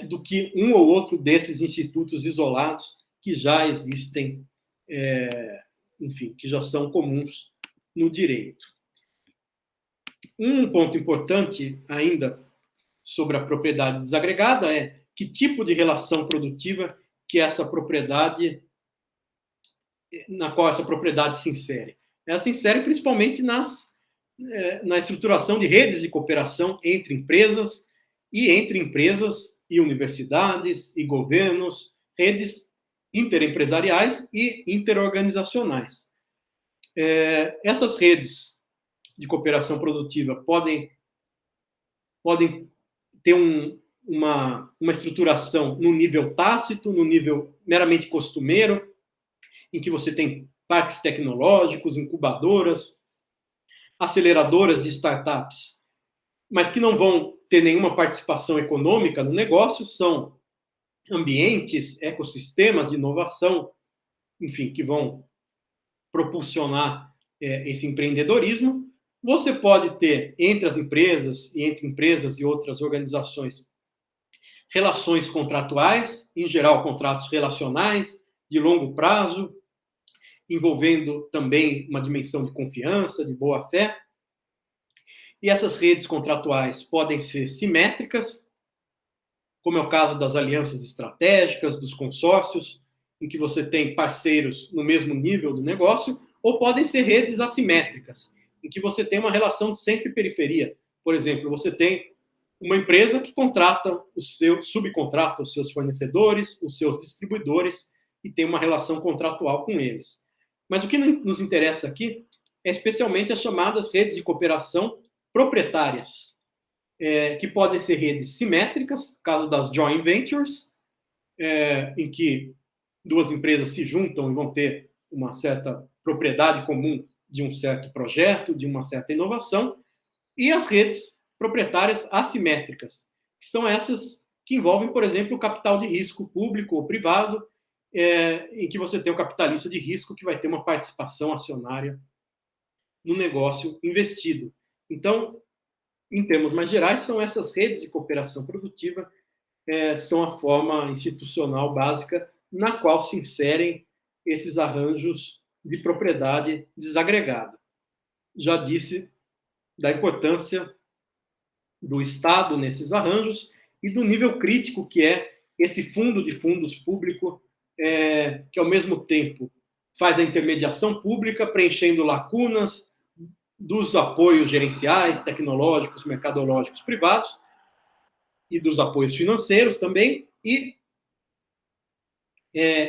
do que um ou outro desses institutos isolados que já existem, enfim, que já são comuns no direito. Um ponto importante ainda sobre a propriedade desagregada é que tipo de relação produtiva que essa propriedade, na qual essa propriedade se insere. Ela se insere principalmente na estruturação de redes de cooperação entre empresas e universidades e governos, redes interempresariais e interorganizacionais. Essas redes de cooperação produtiva podem ter uma estruturação no nível tácito, no nível meramente costumeiro, em que você tem parques tecnológicos, incubadoras, aceleradoras de startups, mas que não vão ter nenhuma participação econômica no negócio, são ambientes, ecossistemas de inovação, enfim, que vão propulsionar esse empreendedorismo. Você pode ter, entre as empresas e entre empresas e outras organizações, relações contratuais, em geral, contratos relacionais, de longo prazo, envolvendo também uma dimensão de confiança, de boa-fé. E essas redes contratuais podem ser simétricas, como é o caso das alianças estratégicas, dos consórcios, em que você tem parceiros no mesmo nível do negócio, ou podem ser redes assimétricas, em que você tem uma relação de centro e periferia. Por exemplo, você tem uma empresa que subcontrata os seus fornecedores, os seus distribuidores, e tem uma relação contratual com eles. Mas o que nos interessa aqui é especialmente as chamadas redes de cooperação proprietárias, que podem ser redes simétricas, caso das joint ventures, em que duas empresas se juntam e vão ter uma certa propriedade comum de um certo projeto, de uma certa inovação, e as redes proprietárias assimétricas, que são essas que envolvem, por exemplo, o capital de risco público ou privado, em que você tem o capitalista de risco que vai ter uma participação acionária no negócio investido. Então, em termos mais gerais, são essas redes de cooperação produtiva, são a forma institucional básica na qual se inserem esses arranjos de propriedade desagregada. Já disse da importância do Estado nesses arranjos e do nível crítico que é esse fundo de fundos público, que ao mesmo tempo faz a intermediação pública, preenchendo lacunas dos apoios gerenciais, tecnológicos, mercadológicos privados e dos apoios financeiros também, e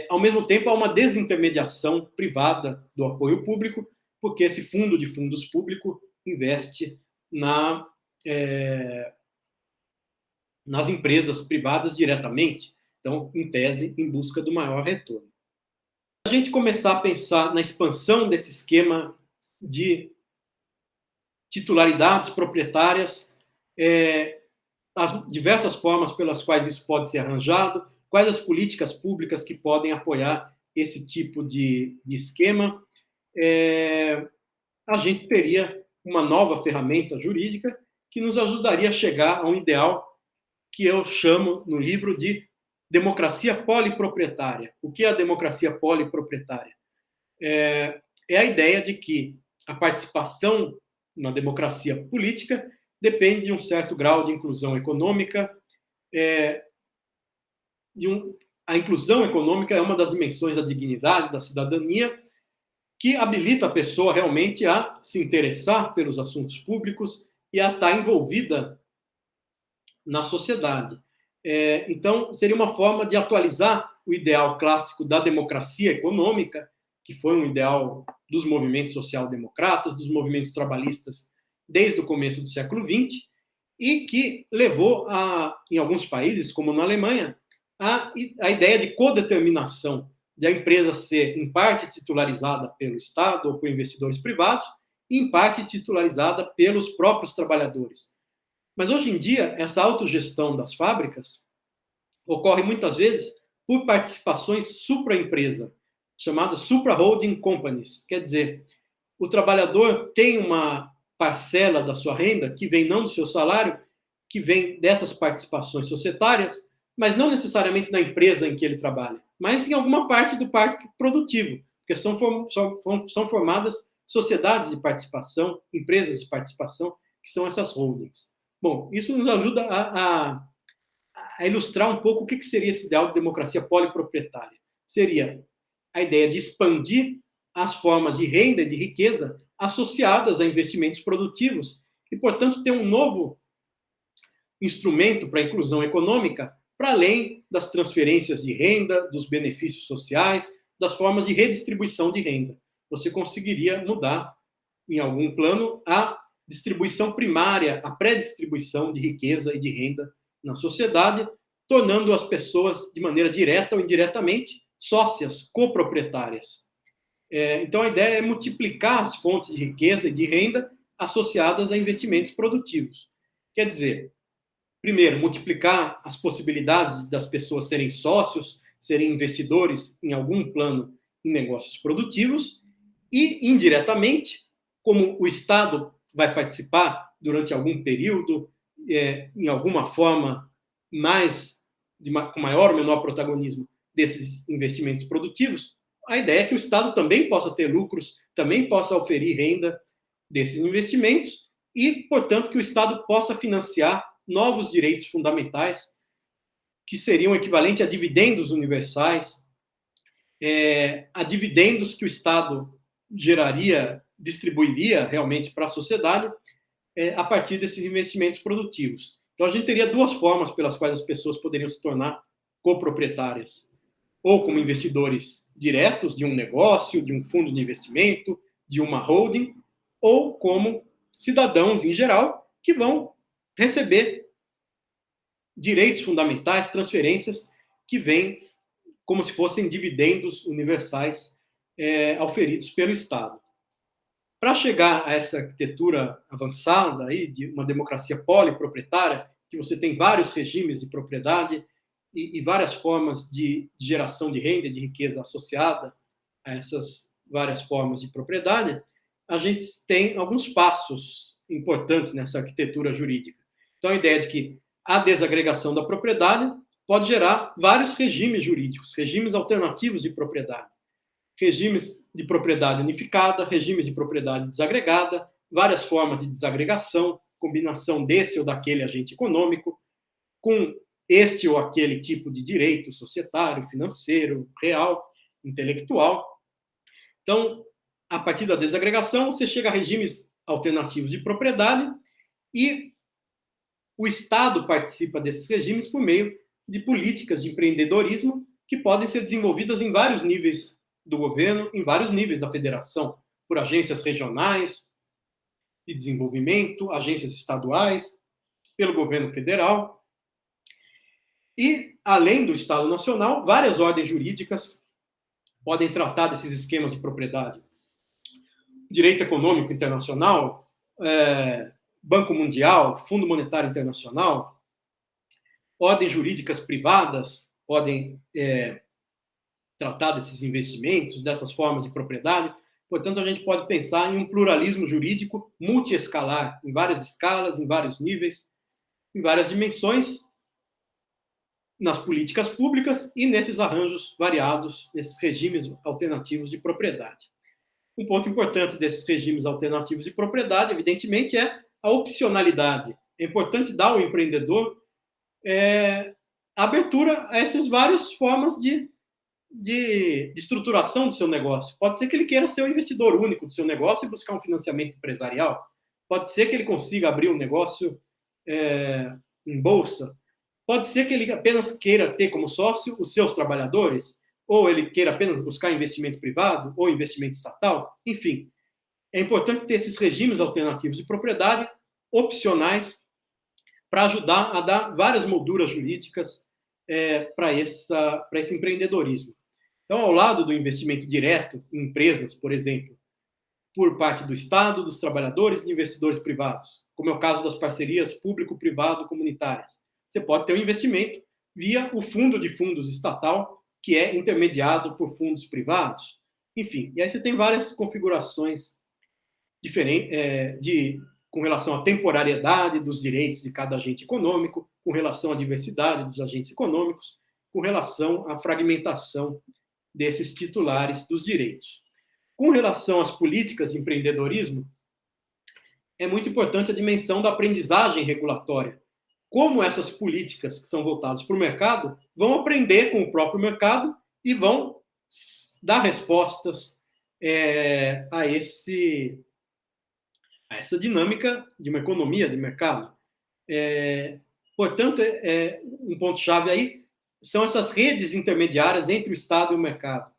ao mesmo tempo há uma desintermediação privada do apoio público, porque esse fundo de fundos público investe nas empresas privadas diretamente, então, em tese, em busca do maior retorno. A gente começar a pensar na expansão desse esquema de titularidades proprietárias, as diversas formas pelas quais isso pode ser arranjado, quais as políticas públicas que podem apoiar esse tipo de esquema, a gente teria uma nova ferramenta jurídica que nos ajudaria a chegar a um ideal que eu chamo no livro de democracia poliproprietária. O que é a democracia poliproprietária? É a ideia de que a participação na democracia política depende de um certo grau de inclusão econômica. A inclusão econômica é uma das dimensões da dignidade, da cidadania, que habilita a pessoa realmente a se interessar pelos assuntos públicos e a estar envolvida na sociedade. Então, seria uma forma de atualizar o ideal clássico da democracia econômica, que foi um ideal dos movimentos social-democratas, dos movimentos trabalhistas, desde o começo do século XX, e que levou, em alguns países, como na Alemanha, a ideia de codeterminação, de a empresa ser, em parte, titularizada pelo Estado ou por investidores privados, e, em parte, titularizada pelos próprios trabalhadores. Mas, hoje em dia, essa autogestão das fábricas ocorre, muitas vezes, por participações supra-empresa, chamadas supra-holding companies. Quer dizer, o trabalhador tem uma parcela da sua renda que vem não do seu salário, que vem dessas participações societárias, mas não necessariamente na empresa em que ele trabalha, mas em alguma parte do parque produtivo, porque são formadas sociedades de participação, empresas de participação, que são essas holdings. Bom, isso nos ajuda a ilustrar um pouco o que seria esse ideal de democracia poliproprietária. Seria a ideia de expandir as formas de renda e de riqueza associadas a investimentos produtivos e, portanto, ter um novo instrumento para a inclusão econômica, para além das transferências de renda, dos benefícios sociais, das formas de redistribuição de renda. Você conseguiria mudar, em algum plano, a distribuição primária, a pré-distribuição de riqueza e de renda na sociedade, tornando as pessoas, de maneira direta ou indiretamente, sócias, coproprietárias. Então, a ideia é multiplicar as fontes de riqueza e de renda associadas a investimentos produtivos. Quer dizer, primeiro, multiplicar as possibilidades das pessoas serem sócios, serem investidores em algum plano em negócios produtivos, E, indiretamente, como o Estado vai participar durante algum período, em alguma forma, com maior ou menor protagonismo desses investimentos produtivos, a ideia é que o Estado também possa ter lucros, também possa oferir renda desses investimentos e, portanto, que o Estado possa financiar novos direitos fundamentais, que seriam equivalentes a dividendos universais, a dividendos que o Estado distribuiria realmente para a sociedade a partir desses investimentos produtivos. Então, a gente teria duas formas pelas quais as pessoas poderiam se tornar coproprietárias: ou como investidores diretos de um negócio, de um fundo de investimento, de uma holding, ou como cidadãos em geral que vão receber direitos fundamentais, transferências que vêm como se fossem dividendos universais auferidos pelo Estado. Para chegar a essa arquitetura avançada aí, de uma democracia poliproprietária, que você tem vários regimes de propriedade e várias formas de geração de renda e de riqueza associada a essas várias formas de propriedade, a gente tem alguns passos importantes nessa arquitetura jurídica. Então, a ideia de que a desagregação da propriedade pode gerar vários regimes jurídicos, regimes alternativos de propriedade. Regimes de propriedade unificada, regimes de propriedade desagregada, várias formas de desagregação, combinação desse ou daquele agente econômico, com este ou aquele tipo de direito societário, financeiro, real, intelectual. Então, a partir da desagregação, você chega a regimes alternativos de propriedade e o Estado participa desses regimes por meio de políticas de empreendedorismo que podem ser desenvolvidas em vários níveis do governo, em vários níveis da federação, por agências regionais de desenvolvimento, agências estaduais, pelo governo federal. E, além do Estado Nacional, várias ordens jurídicas podem tratar desses esquemas de propriedade. Direito Econômico Internacional, Banco Mundial, Fundo Monetário Internacional, ordens jurídicas privadas podem tratar desses investimentos, dessas formas de propriedade. Portanto, a gente pode pensar em um pluralismo jurídico multiescalar, em várias escalas, em vários níveis, em várias dimensões, nas políticas públicas e nesses arranjos variados, nesses regimes alternativos de propriedade. Um ponto importante desses regimes alternativos de propriedade, evidentemente, é a opcionalidade. É importante dar ao empreendedor abertura a essas várias formas de estruturação do seu negócio. Pode ser que ele queira ser o investidor único do seu negócio e buscar um financiamento empresarial. Pode ser que ele consiga abrir um negócio em bolsa. Pode ser que ele apenas queira ter como sócio os seus trabalhadores, ou ele queira apenas buscar investimento privado ou investimento estatal. Enfim, é importante ter esses regimes alternativos de propriedade opcionais para ajudar a dar várias molduras jurídicas para esse empreendedorismo. Então, ao lado do investimento direto em empresas, por exemplo, por parte do Estado, dos trabalhadores e de investidores privados, como é o caso das parcerias público-privado-comunitárias, você pode ter um investimento via o fundo de fundos estatal, que é intermediado por fundos privados. Enfim, e aí você tem várias configurações diferentes com relação à temporariedade dos direitos de cada agente econômico, com relação à diversidade dos agentes econômicos, com relação à fragmentação desses titulares dos direitos. Com relação às políticas de empreendedorismo, é muito importante a dimensão da aprendizagem regulatória. Como essas políticas que são voltadas para o mercado vão aprender com o próprio mercado e vão dar respostas a essa dinâmica de uma economia de mercado. Portanto, um ponto-chave aí são essas redes intermediárias entre o Estado e o mercado.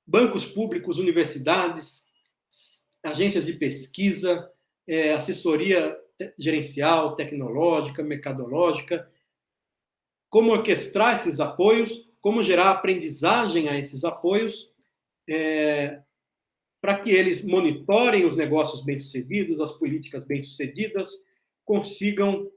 Bancos públicos, universidades, agências de pesquisa, assessoria gerencial, tecnológica, mercadológica, como orquestrar esses apoios, como gerar aprendizagem a esses apoios, para que eles monitorem os negócios bem-sucedidos, as políticas bem-sucedidas, consigam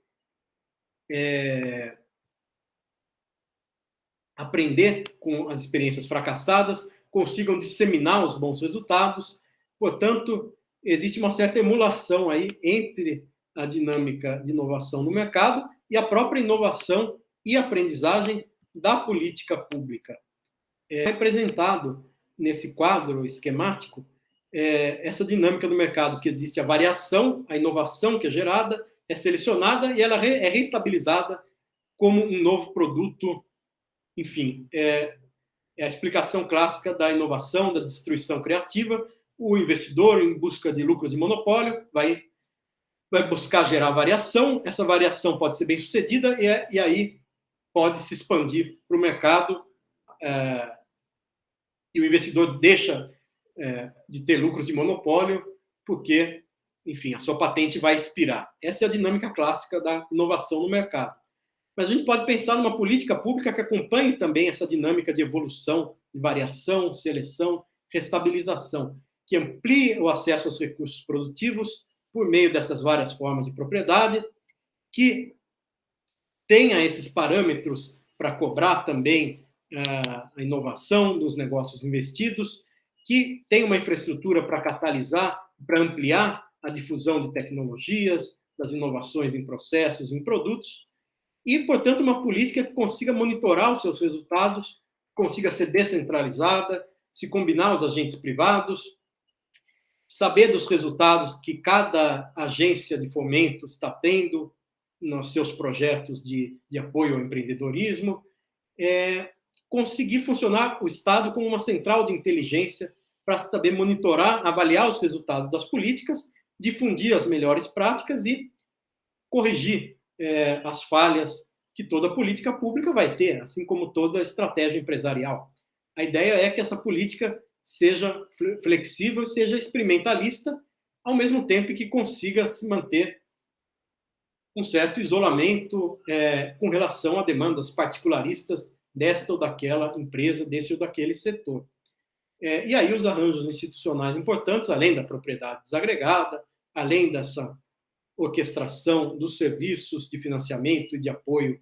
aprender com as experiências fracassadas, consigam disseminar os bons resultados. Portanto, existe uma certa emulação aí entre a dinâmica de inovação no mercado e a própria inovação e aprendizagem da política pública. É representado nesse quadro esquemático essa dinâmica do mercado, que existe a variação, a inovação que é gerada, é selecionada e ela é reestabilizada como um novo produto. Enfim, é a explicação clássica da inovação, da destruição criativa. O investidor, em busca de lucros de monopólio, vai buscar gerar variação. Essa variação pode ser bem sucedida e aí pode se expandir para o mercado e o investidor deixa de ter lucros de monopólio porque, enfim, a sua patente vai expirar. Essa é a dinâmica clássica da inovação no mercado. Mas a gente pode pensar numa política pública que acompanhe também essa dinâmica de evolução, de variação, seleção, restabilização, que amplie o acesso aos recursos produtivos por meio dessas várias formas de propriedade, que tenha esses parâmetros para cobrar também a inovação dos negócios investidos, que tenha uma infraestrutura para catalisar, para ampliar a difusão de tecnologias, das inovações em processos, em produtos, e, portanto, uma política que consiga monitorar os seus resultados, consiga ser descentralizada, se combinar os agentes privados, saber dos resultados que cada agência de fomento está tendo nos seus projetos de apoio ao empreendedorismo, conseguir funcionar o Estado como uma central de inteligência para saber monitorar, avaliar os resultados das políticas, difundir as melhores práticas e corrigir as falhas que toda política pública vai ter, assim como toda estratégia empresarial. A ideia é que essa política seja flexível, seja experimentalista, ao mesmo tempo que consiga se manter um certo isolamento com relação a demandas particularistas desta ou daquela empresa, desse ou daquele setor. E aí os arranjos institucionais importantes, além da propriedade desagregada, além dessa orquestração dos serviços de financiamento e de apoio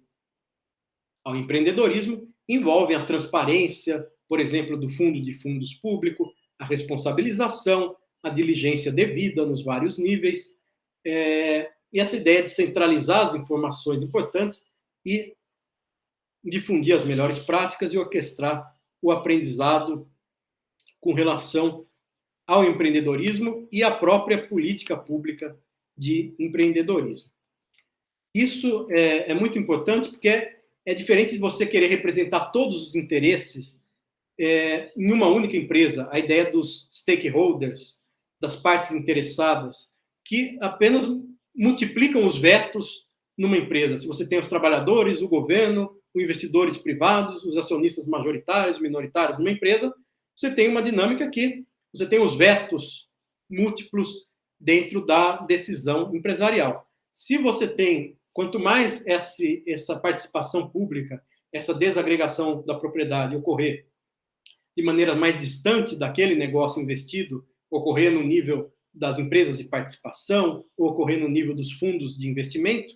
ao empreendedorismo, envolvem a transparência, por exemplo, do fundo de fundos público, a responsabilização, a diligência devida nos vários níveis, e essa ideia de centralizar as informações importantes e difundir as melhores práticas e orquestrar o aprendizado com relação ao empreendedorismo e à própria política pública de empreendedorismo. Isso é muito importante porque é diferente de você querer representar todos os interesses em uma única empresa, a ideia dos stakeholders, das partes interessadas, que apenas multiplicam os vetos numa empresa. Se você tem os trabalhadores, o governo, os investidores privados, os acionistas majoritários, minoritários numa empresa, você tem uma dinâmica que você tem os vetos múltiplos dentro da decisão empresarial. Se você tem, quanto mais essa participação pública, essa desagregação da propriedade ocorrer de maneira mais distante daquele negócio investido, ocorrer no nível das empresas de participação, ou ocorrer no nível dos fundos de investimento,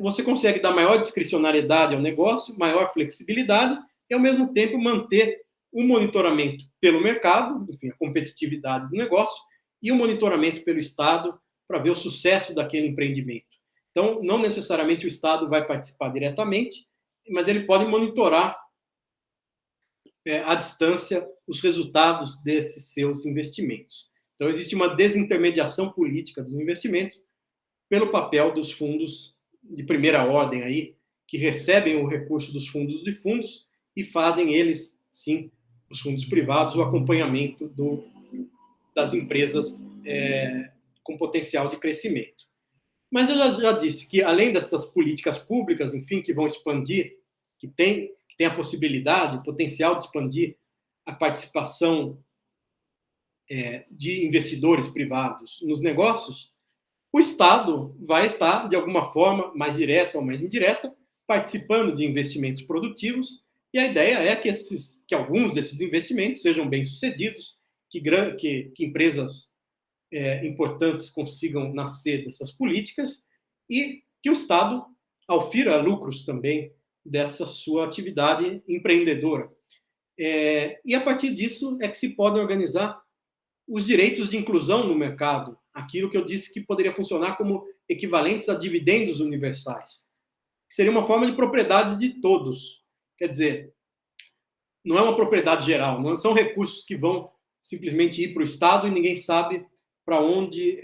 você consegue dar maior discricionariedade ao negócio, maior flexibilidade, e, ao mesmo tempo, manter o monitoramento pelo mercado, enfim, a competitividade do negócio, e o monitoramento pelo Estado para ver o sucesso daquele empreendimento. Então, não necessariamente o Estado vai participar diretamente, mas ele pode monitorar à distância os resultados desses seus investimentos. Então, existe uma desintermediação política dos investimentos pelo papel dos fundos de primeira ordem aí, que recebem o recurso dos fundos de fundos e fazem eles, sim, os fundos privados, o acompanhamento das empresas com potencial de crescimento. Mas eu já disse que, além dessas políticas públicas, enfim, que vão expandir, que tem a possibilidade, o potencial de expandir a participação de investidores privados nos negócios, o Estado vai estar, de alguma forma, mais direta ou mais indireta, participando de investimentos produtivos, e a ideia é que alguns desses investimentos sejam bem-sucedidos, que empresas importantes consigam nascer dessas políticas e que o Estado aufira lucros também dessa sua atividade empreendedora. E a partir disso é que se podem organizar os direitos de inclusão no mercado, aquilo que eu disse que poderia funcionar como equivalentes a dividendos universais, que seria uma forma de propriedades de todos. Quer dizer, não é uma propriedade geral, não são recursos que vão simplesmente ir para o Estado e ninguém sabe para onde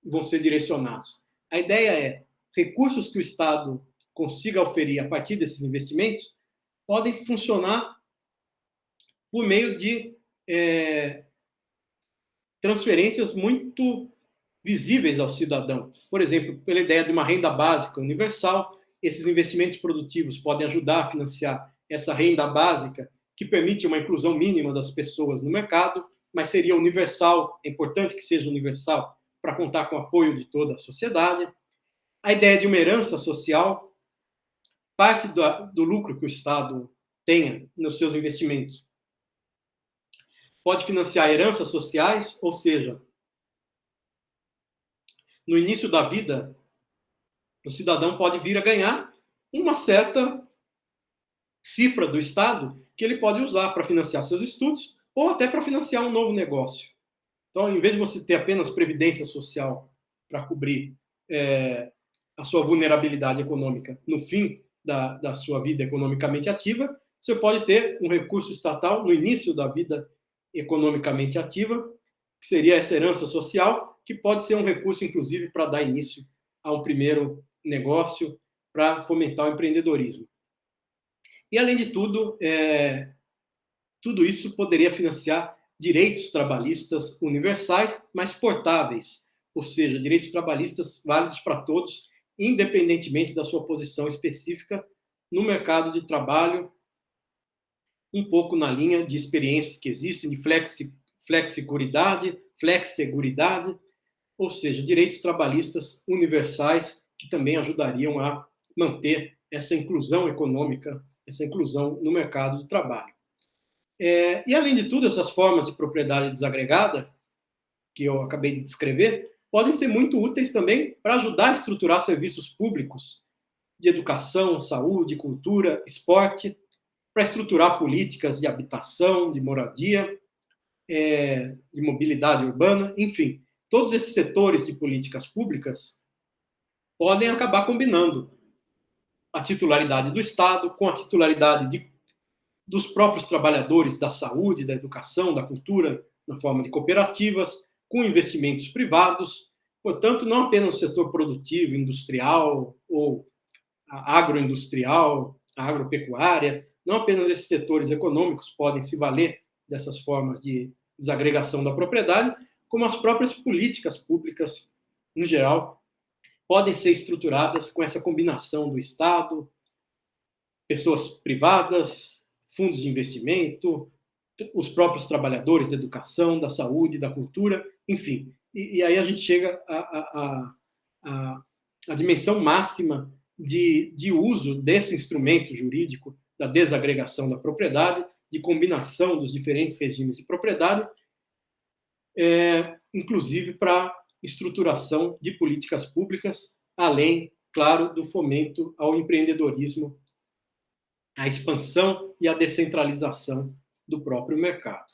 vão ser direcionados. A ideia é recursos que o Estado consiga oferir a partir desses investimentos podem funcionar por meio de transferências muito visíveis ao cidadão. Por exemplo, pela ideia de uma renda básica universal, esses investimentos produtivos podem ajudar a financiar essa renda básica que permite uma inclusão mínima das pessoas no mercado, mas seria universal, é importante que seja universal para contar com o apoio de toda a sociedade. A ideia de uma herança social, parte do lucro que o Estado tenha nos seus investimentos pode financiar heranças sociais, ou seja, no início da vida, o cidadão pode vir a ganhar uma certa cifra do Estado que ele pode usar para financiar seus estudos ou até para financiar um novo negócio. Então, em vez de você ter apenas previdência social para cobrir a sua vulnerabilidade econômica no fim da sua vida economicamente ativa, você pode ter um recurso estatal no início da vida economicamente ativa, que seria essa herança social, que pode ser um recurso, inclusive, para dar início a um primeiro negócio, para fomentar o empreendedorismo. E, além de tudo, tudo isso poderia financiar direitos trabalhistas universais, mas portáveis, ou seja, direitos trabalhistas válidos para todos, independentemente da sua posição específica no mercado de trabalho, um pouco na linha de experiências que existem, de flexiguridade, flexseguridade, ou seja, direitos trabalhistas universais que também ajudariam a manter essa inclusão econômica, essa inclusão no mercado de trabalho. E, além de tudo, essas formas de propriedade desagregada, que eu acabei de descrever, podem ser muito úteis também para ajudar a estruturar serviços públicos de educação, saúde, cultura, esporte, para estruturar políticas de habitação, de moradia, de mobilidade urbana, enfim. Todos esses setores de políticas públicas podem acabar combinando a titularidade do Estado com a titularidade dos próprios trabalhadores da saúde, da educação, da cultura, na forma de cooperativas, com investimentos privados. Portanto, não apenas o setor produtivo, industrial ou agroindustrial, agropecuária, não apenas esses setores econômicos podem se valer dessas formas de desagregação da propriedade, como as próprias políticas públicas, em geral, podem ser estruturadas com essa combinação do Estado, pessoas privadas, fundos de investimento, os próprios trabalhadores da educação, da saúde, da cultura, enfim. E aí a gente chega à dimensão máxima de uso desse instrumento jurídico da desagregação da propriedade, de combinação dos diferentes regimes de propriedade, inclusive para estruturação de políticas públicas, além, claro, do fomento ao empreendedorismo, à expansão e à descentralização do próprio mercado.